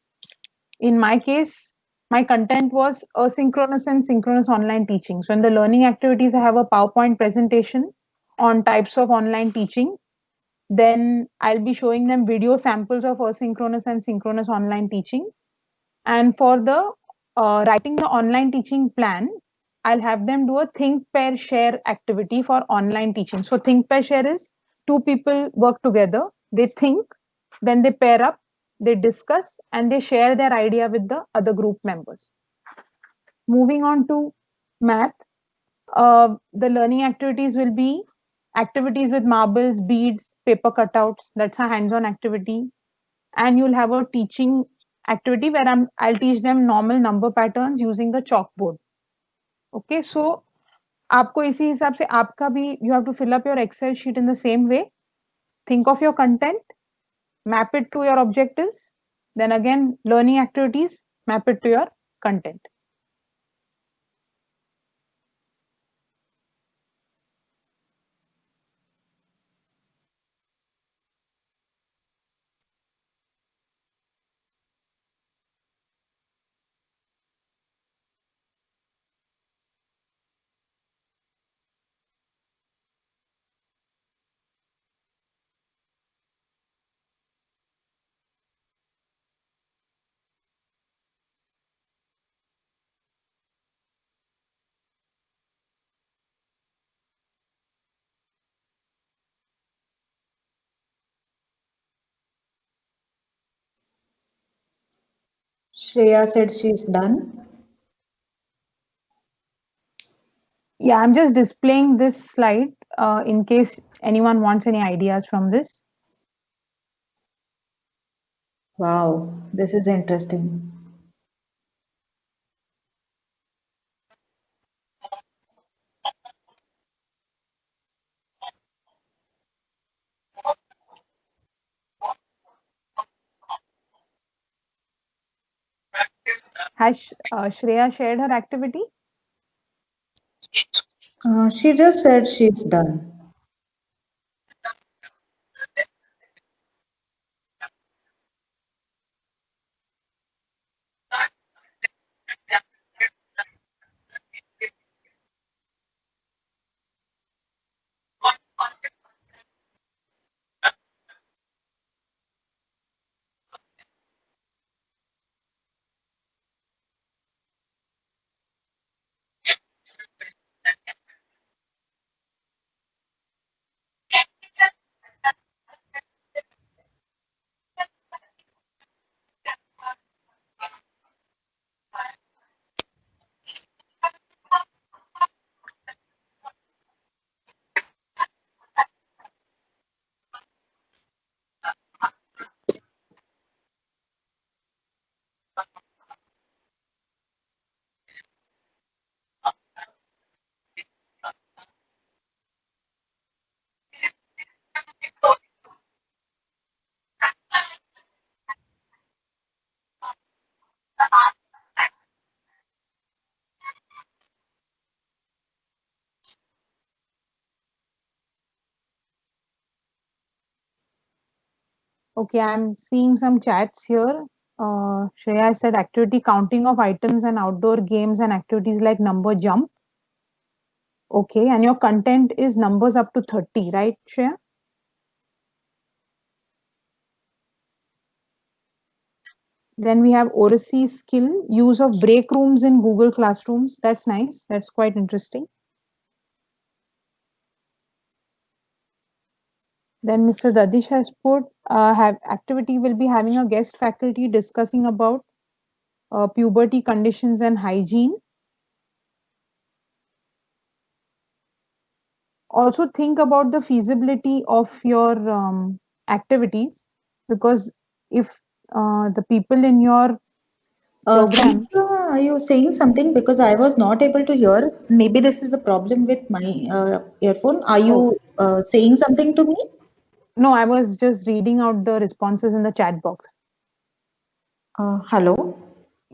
In my case, my content was asynchronous and synchronous online teaching. So in the learning activities, I have a PowerPoint presentation on types of online teaching. Then I'll be showing them video samples of asynchronous and synchronous online teaching. And for the writing the online teaching plan, I'll have them do a think, pair, share activity for online teaching. So think, pair, share is two people work together, they think, then they pair up, they discuss, and they share their idea with the other group members. Moving on to math, the learning activities will be activities with marbles, beads, paper cutouts. That's a hands-on activity. And you'll have a teaching activity where I'll teach them normal number patterns using the chalkboard. Okay, so आपको इसी हिसाब से आपका भी you have to fill up your Excel sheet in the same way. Think of your content, map it to your objectives, then again learning activities, map it to your content. Shreya said she's done. Yeah, I'm just displaying this slide in case anyone wants any ideas from this. Wow, this is interesting. Has Shreya shared her activity? She just said she's done. Okay, I'm seeing some chats here. Shreya said activity counting of items and outdoor games and activities like number jump. Okay, and your content is numbers up to 30, right, Shreya? Then we have Oracy skill, use of break rooms in Google Classrooms. That's nice. That's quite interesting. Then Mr. Dadish has put have activity will be having a guest faculty discussing about puberty conditions and hygiene. Also think about the feasibility of your activities, because if the people in your program, Samantha, are you saying something? Because I was not able to hear. Maybe this is the problem with my earphone. Are oh you saying something to me? no, I was just reading out the responses in the chat box. Hello?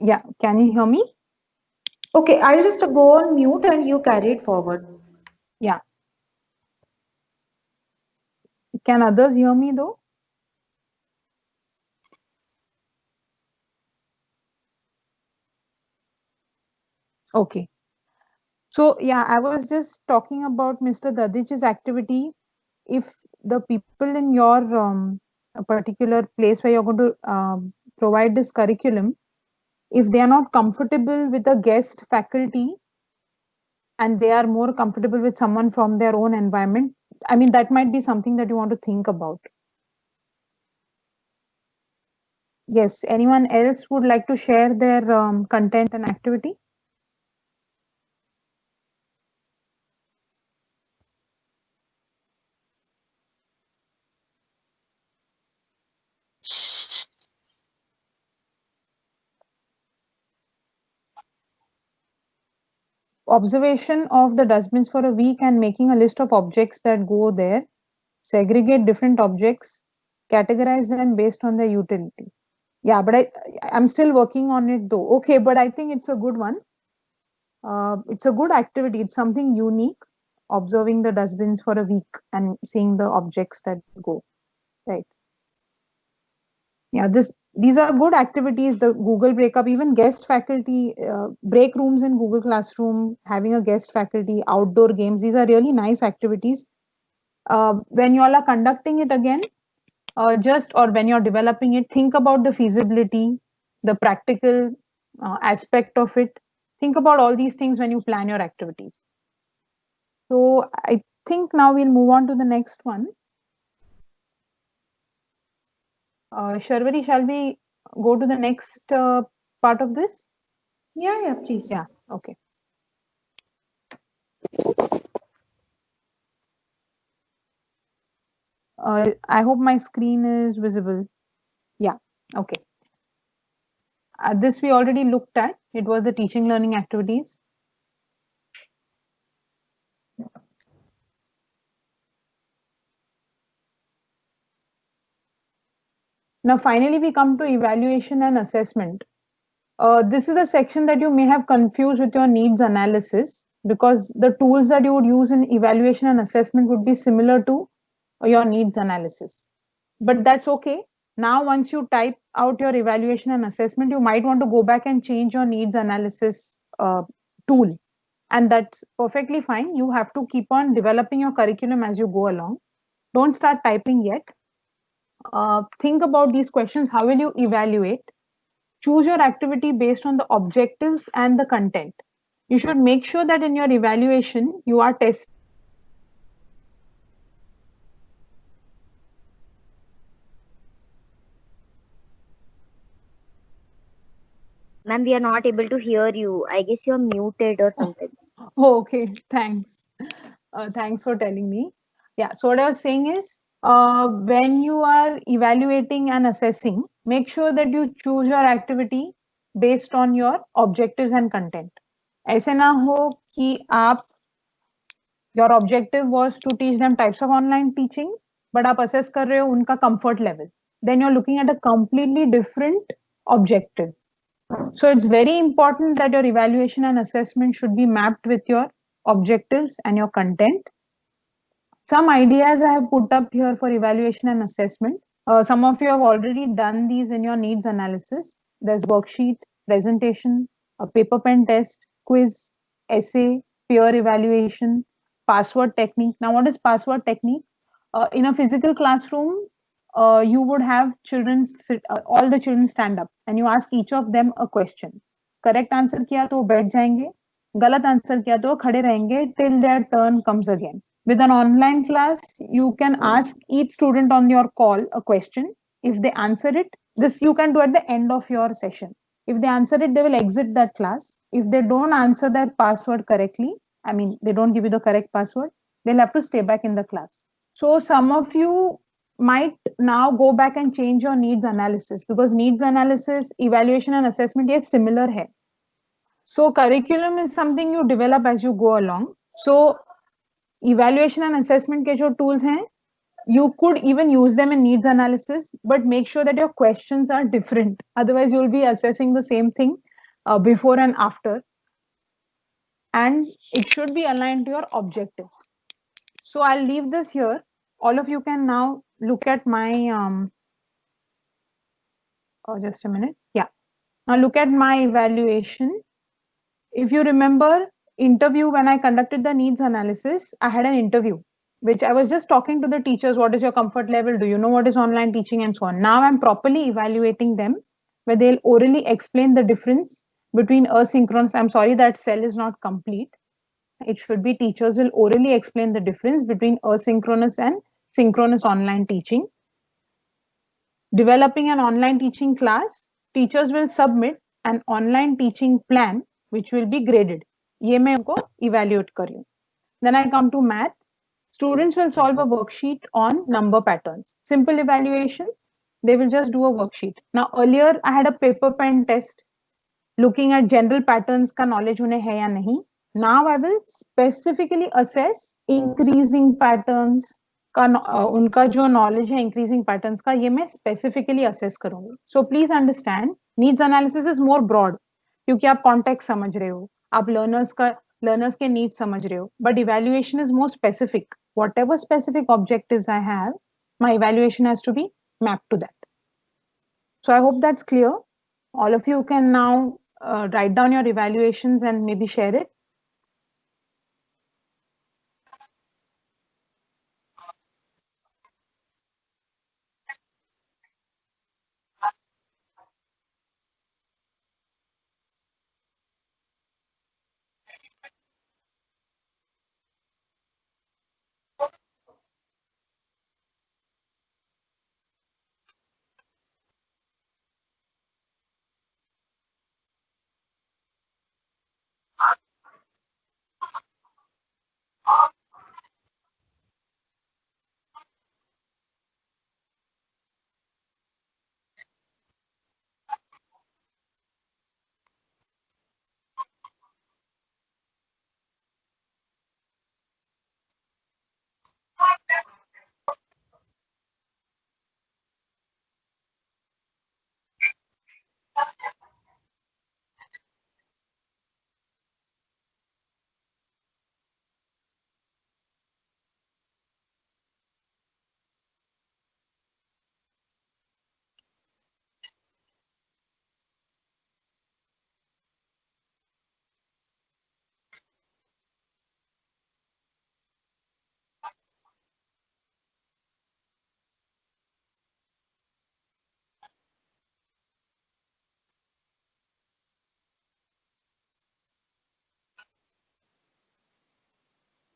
Yeah, can you hear me? Okay, I'll just go on mute and you carry it forward. Yeah. Can others hear me though? Okay. So yeah, I was just talking about Mr. Dadich's activity. If the people in your a particular place where you're going to provide this curriculum, if they are not comfortable with a guest faculty and they are more comfortable with someone from their own environment, I mean, that might be something that you want to think about. Yes, anyone else would like to share their content and activity? observation of the dustbins for a week and making a list of objects that go there, segregate different objects, categorize them based on their utility. Yeah, but I'm still working on it though. Okay, but I think it's a good one. It's a good activity. It's something unique, observing the dustbins for a week and seeing the objects that go. Right. Yeah, these are good activities. The Google breakup, even guest faculty, break rooms in Google Classroom, having a guest faculty, outdoor games. These are really nice activities. When you all are conducting it again, or when you're developing it, think about the feasibility, the practical aspect of it. Think about all these things when you plan your activities. So I think now we'll move on to the next one. Sharvari, shall we go to the next part of this? Yeah, please. Yeah, okay. I hope my screen is visible. Yeah, okay. This we already looked at. It was the teaching learning activities. Now, finally, we come to evaluation and assessment. This is a section that you may have confused with your needs analysis, because the tools that you would use in evaluation and assessment would be similar to your needs analysis. But that's okay. Now, once you type out your evaluation and assessment, you might want to go back and change your needs analysis tool. And that's perfectly fine. You have to keep on developing your curriculum as you go along. Don't start typing yet. Think about these questions. How will you evaluate? Choose your activity based on the objectives and the content. You should make sure that in your evaluation, you are testing. Ma'am, we are not able to hear you. I guess you're muted or something. Oh, okay, thanks. Thanks for telling me. Yeah, so what I was saying is, when you are evaluating and assessing, make sure that you choose your activity based on your objectives and content. ऐसे ना हो कि आप your objective was to teach them types of online teaching, but आप assess कर रहे हो उनका comfort level. Then you're looking at a completely different objective. So it's very important that your evaluation and assessment should be mapped with your objectives and your content. Some ideas I have put up here for evaluation and assessment. Some of you have already done these in your needs analysis. There's worksheet, presentation, a paper pen test, quiz, essay, peer evaluation, password technique. Now, what is password technique? In a physical classroom, you would have children sit, all the children stand up and you ask each of them a question. Correct answer किया तो वो बैठ जाएंगे, गलत answer किया तो वो खड़े रहेंगे till their turn comes again. With an online class, you can ask each student on your call a question. If they answer it, this you can do at the end of your session. If they answer it, they will exit that class. If they don't answer that password correctly, I mean, they don't give you the correct password, they'll have to stay back in the class. So some of you might now go back and change your needs analysis, because needs analysis, evaluation and assessment is similar hai. So curriculum is something you develop as you go along. So evaluation and assessment के जो tools हैं, you could even use them in needs analysis, but make sure that your questions are different. Otherwise, you'll be assessing the same thing before and after. And it should be aligned to your objectives. So I'll leave this here. All of you can now look at my, just a minute. Yeah. Now look at my evaluation. If you remember, interview, when I conducted the needs analysis, I had an interview, which I was just talking to the teachers, what is your comfort level? Do you know what is online teaching and so on? Now I'm properly evaluating them, where they'll orally explain the difference between asynchronous. I'm sorry, that cell is not complete. It should be teachers will orally explain the difference between asynchronous and synchronous online teaching. Developing an online teaching class, teachers will submit an online teaching plan, which will be graded. ये मैं उनको evaluate कर रही हूँ. Then I come to math. Students will solve a worksheet on number patterns. Simple evaluation. They will just do a worksheet. Now earlier I had a paper pen test, looking at general patterns का knowledge उन्हें है या नहीं. Now I will specifically assess increasing patterns का उनका जो knowledge है increasing patterns का ये मैं specifically assess करूंगी. So please understand needs analysis is more broad क्योंकि आप context समझ रहे हो, आप learners के needs समझ रहे हो, but evaluation is more specific. Whatever specific objectives I have, my evaluation has to be mapped to that. So I hope that's clear. All of you can now write down your evaluations and maybe share it.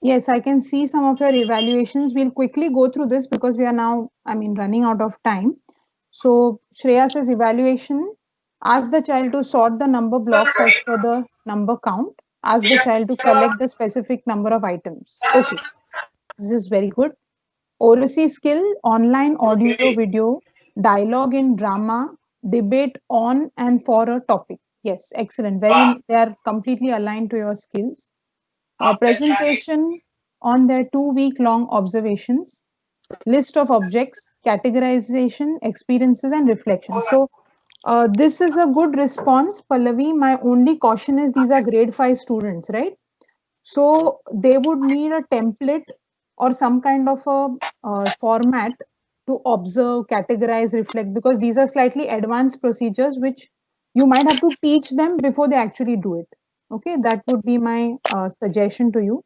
Yes, I can see some of your evaluations. We'll quickly go through this because we are now, running out of time. So Shreya says evaluation, ask the child to sort the number blocks as per the number count. Ask the child to collect the specific number of items. Okay, this is very good. Oracy skill, online audio, video, dialogue in drama, debate on and for a topic. Yes, excellent. They are completely aligned to your skills. Presentation on their 2 week long observations, list of objects, categorization, experiences, and reflection. So, this is a good response, Pallavi. My only caution is these are grade 5 students, right? So, they would need a template or some kind of a format to observe, categorize, reflect, because these are slightly advanced procedures which you might have to teach them before they actually do it. Okay, that would be my suggestion to you.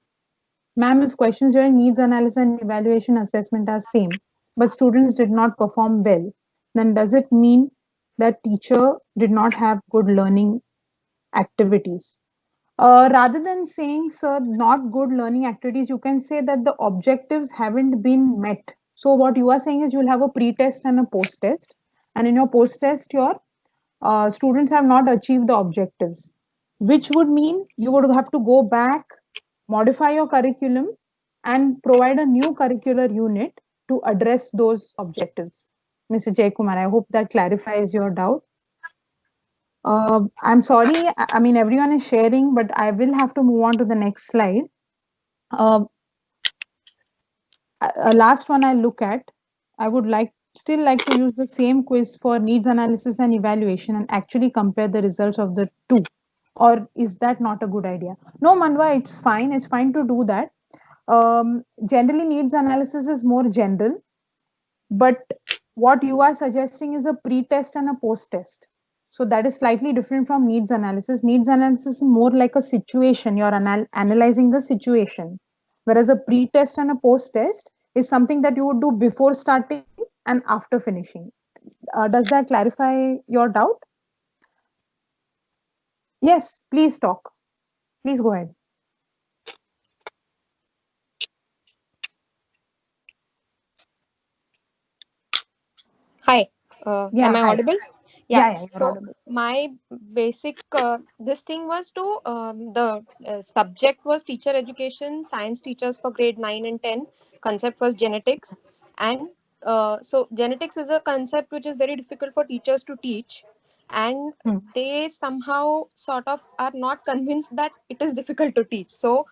Ma'am, if questions during needs analysis and evaluation assessment are same, but students did not perform well, then does it mean that teacher did not have good learning activities? Rather than saying, sir, not good learning activities, you can say that the objectives haven't been met. So what you are saying is you'll have a pre-test and a post-test. And in your post-test, your students have not achieved the objectives, which would mean you would have to go back, modify your curriculum, and provide a new curricular unit to address those objectives. Mr. Jaykumar, I hope that clarifies your doubt. I'm sorry, everyone is sharing, but I will have to move on to the next slide. Last one I look at, I would still like to use the same quiz for needs analysis and evaluation and actually compare the results of the two. Or is that not a good idea? No, Manva, it's fine. It's fine to do that. Generally, needs analysis is more general, but what you are suggesting is a pre-test and a post-test. So that is slightly different from needs analysis. Needs analysis is more like a situation. You're analyzing the situation, whereas a pre-test and a post-test is something that you would do before starting and after finishing. Does that clarify your doubt? Yes, please talk. Please go ahead. Hi, Yeah, am I hi. audible? Yeah, you're So audible. my basic this thing was to the subject was teacher education, science teachers for grade 9 and 10. Concept was genetics, and so genetics is a concept which is very difficult for teachers to teach. and Hmm. they somehow sort of are not convinced that it is difficult to teach. So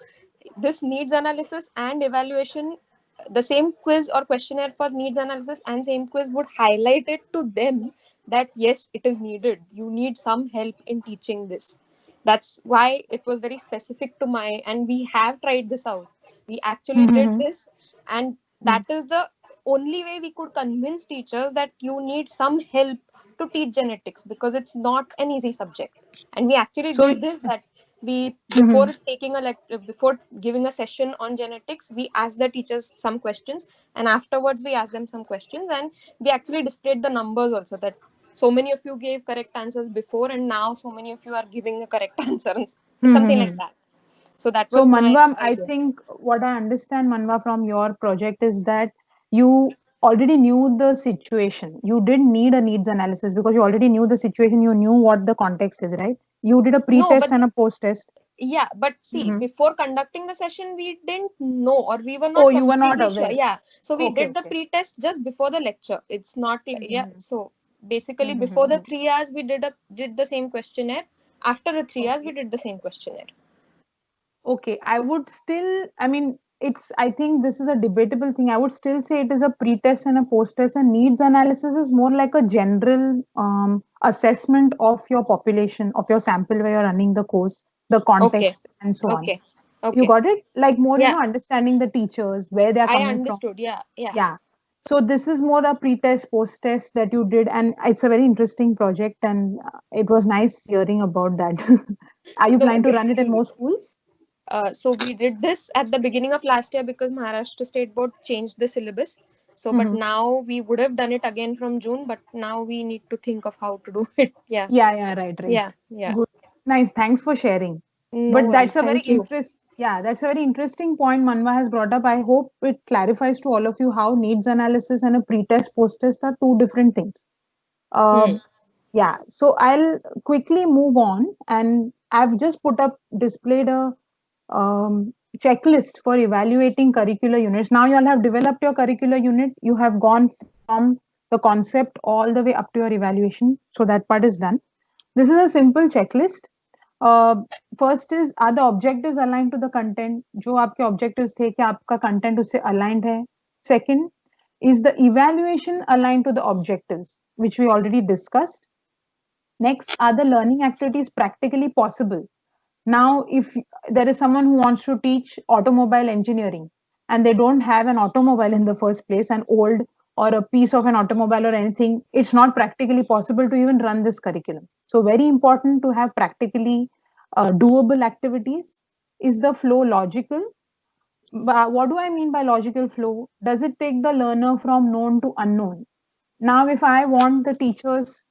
this needs analysis and evaluation, the same quiz or questionnaire for needs analysis and same quiz would highlight it to them that yes, it is needed, you need some help in teaching this. That's why it was very specific to my, and we have tried this out, we actually did Mhm. this, and that is the only way we could convince teachers that you need some help to teach genetics, because it's not an easy subject. And we actually So, did this, that we, before mhm. taking a before giving a session on genetics, we asked the teachers some questions, and afterwards we asked them some questions, and we actually displayed the numbers also, that so many of you gave correct answers before and now so many of you are giving a correct answer, and something like Mhm. that. So that So was my Manva, I idea. think what I understand, Manva, from your project is that you already knew the situation. You didn't need a needs analysis because you already knew the situation. You knew what the context is, right? You did a No, pre-test but and a post-test. yeah, but see, Mhm. before conducting the session, we didn't know, or we were Oh, not you were not completely sure. aware. Yeah, so we Okay, did the okay. pre-test just before the lecture. It's not yeah. Mhm. So basically, before the Mhm. 3 hours, we did the same questionnaire. After the 3 hours, we Okay. did the same questionnaire. Okay, I would still, I mean, I think this is a debatable thing. I would still say it is a pre-test and a post-test, and needs analysis is more like a general assessment of your population, of your sample where you're running the course, the Okay, context, and so on. okay, You okay. got it? Like more, Yeah, understanding the teachers, where they're I coming from. understood. Yeah, yeah. Yeah. So this is more a pre-test, post-test that you did, and it's a very interesting project, and it was nice hearing about that. Are you No, planning to run it in more schools? so we did this at the beginning of last year because Maharashtra State Board changed the syllabus. So, but Mhm. now we would have done it again from June, but now we need to think of how to do it. Yeah, Yeah, yeah, right, right. yeah, yeah. Good. Nice. Thanks for sharing. No But worries. that's a very Thank you. yeah, that's a very interesting point Manva has brought up. I hope it clarifies to all of you how needs analysis and a pre-test, post-test are two different things. Hmm. Yeah, so I'll quickly move on, and I've just displayed a checklist for evaluating curricular units. Now you all have developed your curricular unit. You have gone from the concept all the way up to your evaluation. So that part is done. This is a simple checklist. Uh, First is, are the objectives aligned to the content? जो आपके objectives थे, क्या आपका content उससे aligned है? Second, is the evaluation aligned to the objectives, which we already discussed? Next, are the learning activities practically possible? Now, if there is someone who wants to teach automobile engineering and they don't have an automobile in the first place, an old or a piece of an automobile or anything, it's not practically possible to even run this curriculum. So, very important to have practically doable activities. Is the flow logical? What do I mean by logical flow? Does it take the learner from known to unknown? Now, if I want the teachers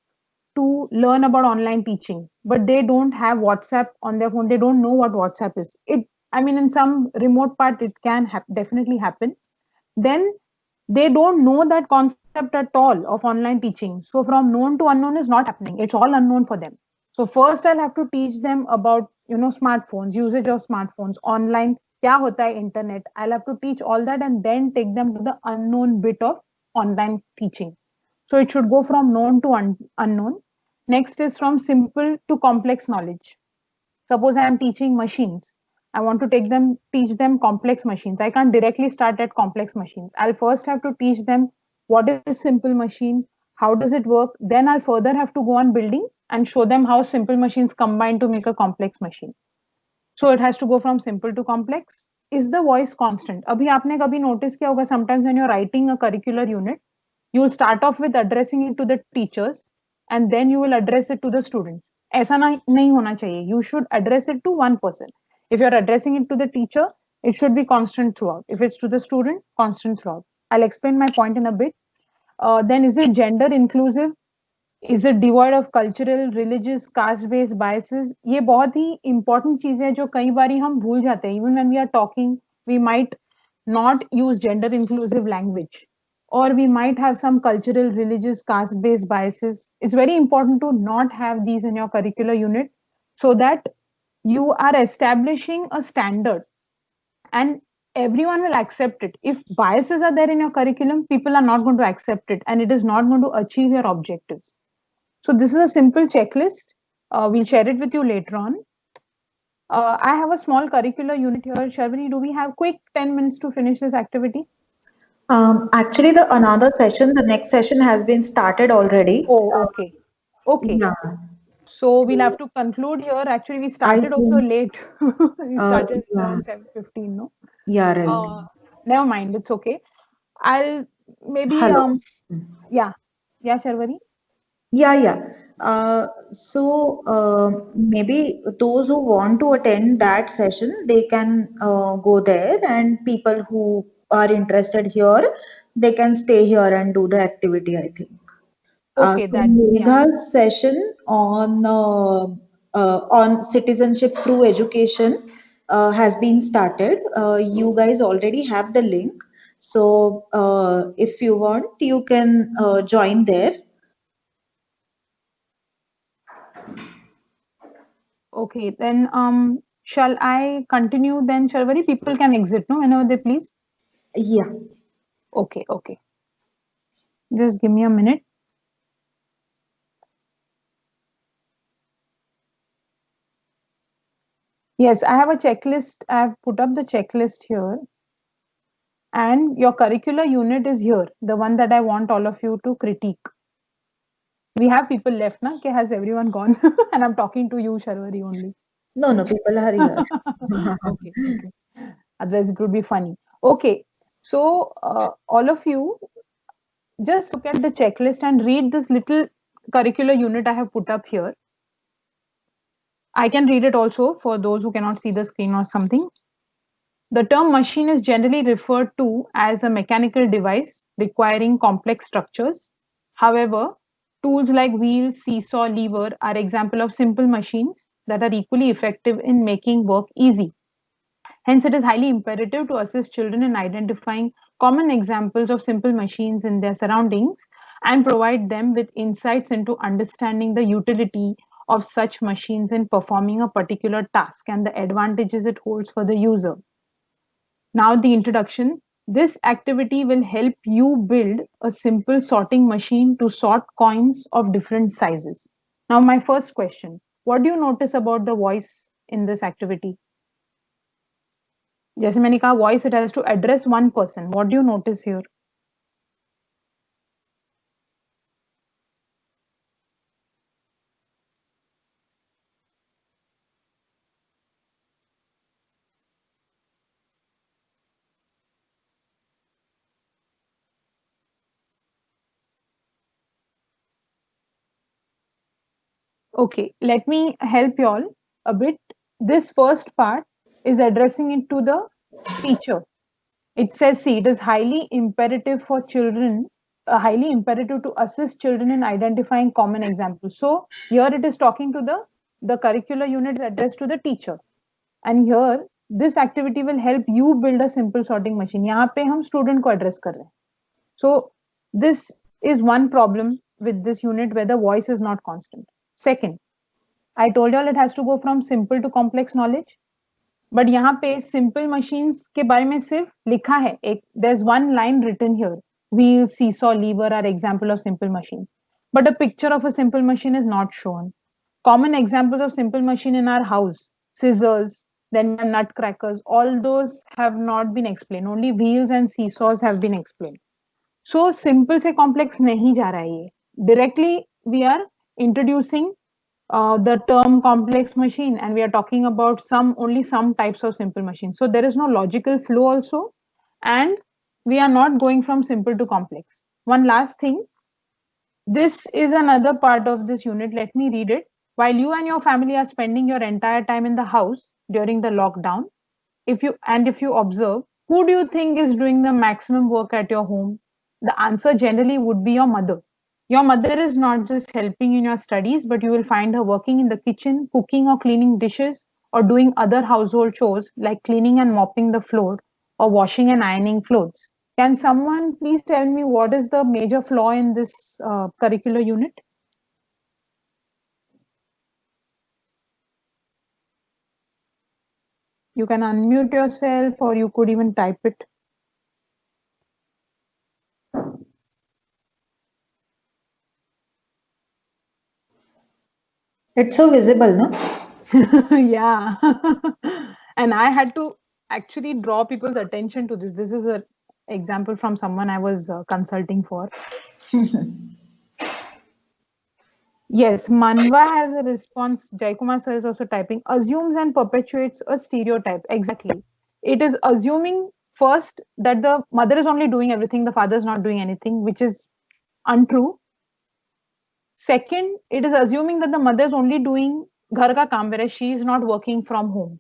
to learn about online teaching, but they don't have WhatsApp on their phone, they don't know what WhatsApp is. I mean, in some remote part, it can definitely happen. Then they don't know that concept at all of online teaching. So from known to unknown is not happening. It's all unknown for them. So first I'll have to teach them about, smartphones, usage of smartphones, online, kya hota hai internet. I'll have to teach all that and then take them to the unknown bit of online teaching. So it should go from known to unknown. Next is from simple to complex knowledge. Suppose I am teaching machines. I want to teach them complex machines. I can't directly start at complex machines. I'll first have to teach them what is simple machine, how does it work. Then I'll further have to go on building and show them how simple machines combine to make a complex machine. So it has to go from simple to complex. Is the voice constant? अभी आपने कभी notice किया होगा, sometimes when you're writing a curricular unit, you will start off with addressing it to the teachers and then you will address it to the students. ऐसा नहीं होना चाहिए. You should address it to one person. If you're addressing it to the teacher, it should be constant throughout. If it's to the student, constant throughout. I'll explain my point in a bit. Then is it gender inclusive? Is it devoid of cultural religious caste based biases? ये बहुत ही important चीज है जो कई बार हम भूल जाते हैं. Even when we are talking, we might not use gender inclusive language, or we might have some cultural, religious, caste based biases. It's very important to not have these in your curricular unit so that you are establishing a standard and everyone will accept it. If biases are there in your curriculum, people are not going to accept it and it is not going to achieve your objectives. So this is a simple checklist. We'll share it with you later on. I have a small curricular unit here. Sharvani, do we have quick 10 minutes to finish this activity? Actually, the another session, the next session has been started already. Oh, okay. Okay. Yeah. So we'll have to conclude here. Actually, we started also think- late. We started yeah. around 7:15, no? Yeah, right. Never mind, it's okay. I'll maybe Hello. yeah. Yeah, Sharvani. Yeah, yeah. Maybe those who want to attend that session, they can go there, and people who are interested here, they can stay here and do the activity, I think. Okay, So that yeah. Megha's session on citizenship through education has been started. You guys already have the link. So if you want, you can join there. Okay, then shall I continue then, Sharvani? People can exit, no, whenever they please. Yeah. Okay, okay. Just give me a minute. Yes, I have a checklist. I've put up the checklist here. And your curricular unit is here, the one that I want all of you to critique. We have people left, na? Okay, has everyone gone? And I'm talking to you, Sharvani, only. No, no, people are here. Okay, okay. Otherwise, it would be funny. Okay, so all of you, just look at the checklist and read this little curricular unit I have put up here. I can read it also for those who cannot see the screen or something. The term machine is generally referred to as a mechanical device requiring complex structures. However, tools like wheel, seesaw, lever are example of simple machines that are equally effective in making work easy. Hence, it is highly imperative to assist children in identifying common examples of simple machines in their surroundings and provide them with insights into understanding the utility of such machines in performing a particular task and the advantages it holds for the user. Now, the introduction. This activity will help you build a simple sorting machine to sort coins of different sizes. Now, my first question, what do you notice about the voice in this activity? जैसे मैंने कहा voice, it has to address one person. What do you notice here? Okay, let me help you all a bit. This first part is addressing it to the teacher. It says, see, it is highly imperative for children, highly imperative to assist children in identifying common examples. So here it is talking to the curricular unit is addressed to the teacher. And here, this activity will help you build a simple sorting machine. यहाँ पे हम student को address कर रहे हैं. So this is one problem with this unit where the voice is not constant. Second, I told you all it has to go from simple to complex knowledge. But यहाँ पे simple machines के बारे में सिर्फ लिखा है एक, there's one line written here. Wheel, seesaw, lever are example of simple machine. But a picture of a simple machine is not shown. Common examples of simple machine in our house, scissors, then nutcrackers, all those have not been explained. Only wheels and seesaws have been explained. So simple से complex नहीं जा रहा है ये. Directly we are introducing the term complex machine and we are talking about only some types of simple machines. So there is no logical flow also, and we are not going from simple to complex. One last thing, this is another part of this unit. Let me read it. While you and your family are spending your entire time in the house during the lockdown, if you observe, who do you think is doing the maximum work at your home? The answer generally would be your mother. Your mother is not just helping in your studies, but you will find her working in the kitchen, cooking or cleaning dishes, or doing other household chores like cleaning and mopping the floor or washing and ironing clothes. Can someone please tell me what is the major flaw in this curricular unit? You can unmute yourself or you could even type it. It's so visible, no? Yeah. And I had to actually draw people's attention to this. This is an example from someone I was consulting for. Yes, Manva has a response. Jaikumar sir is also typing, assumes and perpetuates a stereotype. Exactly. It is assuming first that the mother is only doing everything, the father is not doing anything, which is untrue. Second, it is assuming that the mother is only doing ghar ka kaam, whereas she is not working from home.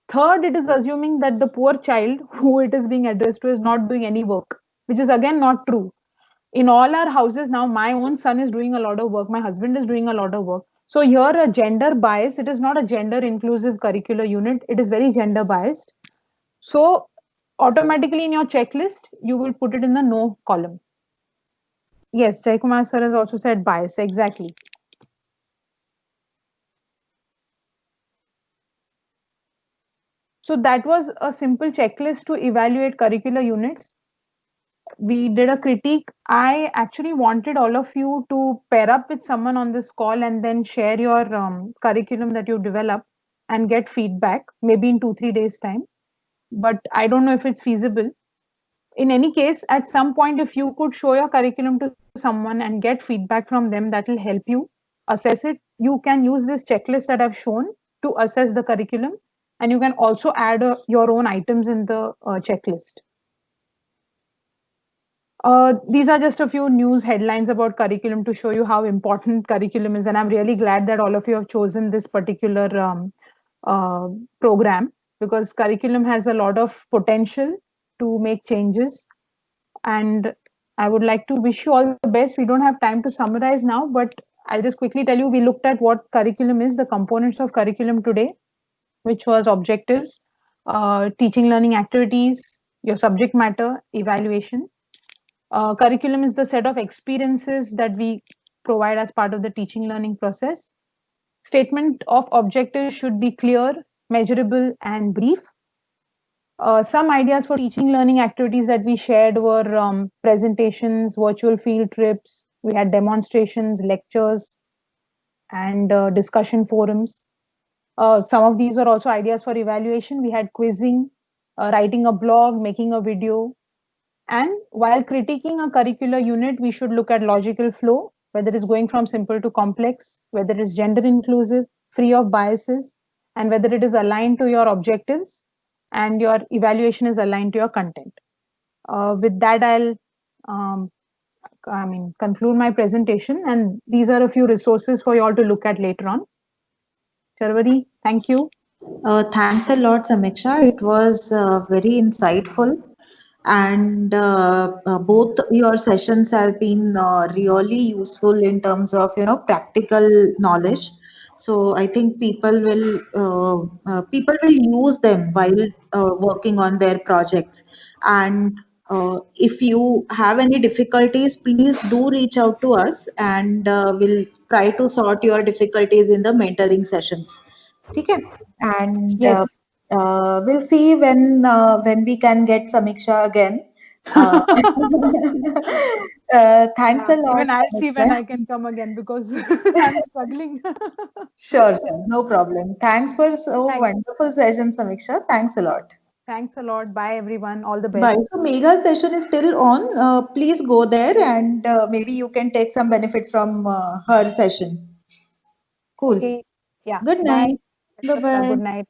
Third, it is assuming that the poor child who it is being addressed to is not doing any work, which is again not true. In all our houses now, my own son is doing a lot of work, my husband is doing a lot of work. So here a gender bias, it is not a gender inclusive curricular unit, it is very gender biased. So automatically in your checklist, you will put it in the no column. Yes, Jaikumar sir has also said bias, exactly. So that was a simple checklist to evaluate curricular units. We did a critique. I actually wanted all of you to pair up with someone on this call and then share your curriculum that you develop and get feedback, maybe in 2-3 days' time. But I don't know if it's feasible. In any case, at some point, if you could show your curriculum to someone and get feedback from them, that will help you assess it. You can use this checklist that I've shown to assess the curriculum, and you can also add your own items in the checklist. These are just a few news headlines about curriculum to show you how important curriculum is. And I'm really glad that all of you have chosen this particular program, because curriculum has a lot of potential to make changes. And I would like to wish you all the best. We don't have time to summarize now, but I'll just quickly tell you, we looked at what curriculum is, the components of curriculum today, which was objectives, teaching learning activities, your subject matter, evaluation. Curriculum is the set of experiences that we provide as part of the teaching learning process. Statement of objectives should be clear, measurable, and brief. Some ideas for teaching learning activities that we shared were presentations, virtual field trips, we had demonstrations, lectures, and discussion forums. Some of these were also ideas for evaluation. We had quizzing, writing a blog, making a video. And while critiquing a curricular unit, we should look at logical flow, whether it's going from simple to complex, whether it's gender inclusive, free of biases, and whether it is aligned to your objectives and your evaluation is aligned to your content. With that, I'll conclude my presentation, and these are a few resources for you all to look at later on. Charvari, thank you. Thanks a lot, Samiksha. It was very insightful, and both your sessions have been really useful in terms of practical knowledge. So I think people will use them while working on their projects. And if you have any difficulties, please do reach out to us, and we'll try to sort your difficulties in the mentoring sessions. Okay, and Yes. we'll see when we can get Samiksha again. Uh, thanks a lot, Even I'll see when Samiksha. I can come again, because I'm struggling. Sure, sure, no problem. Thanks for so Thanks. wonderful session, Samiksha. Thanks a lot. Thanks a lot. Bye, everyone. All the Bye. best. So Megha's session is still on. Please go there, and maybe you can take some benefit from her session. Cool. Okay. Yeah. Good Bye. night. Bye Good bye. night.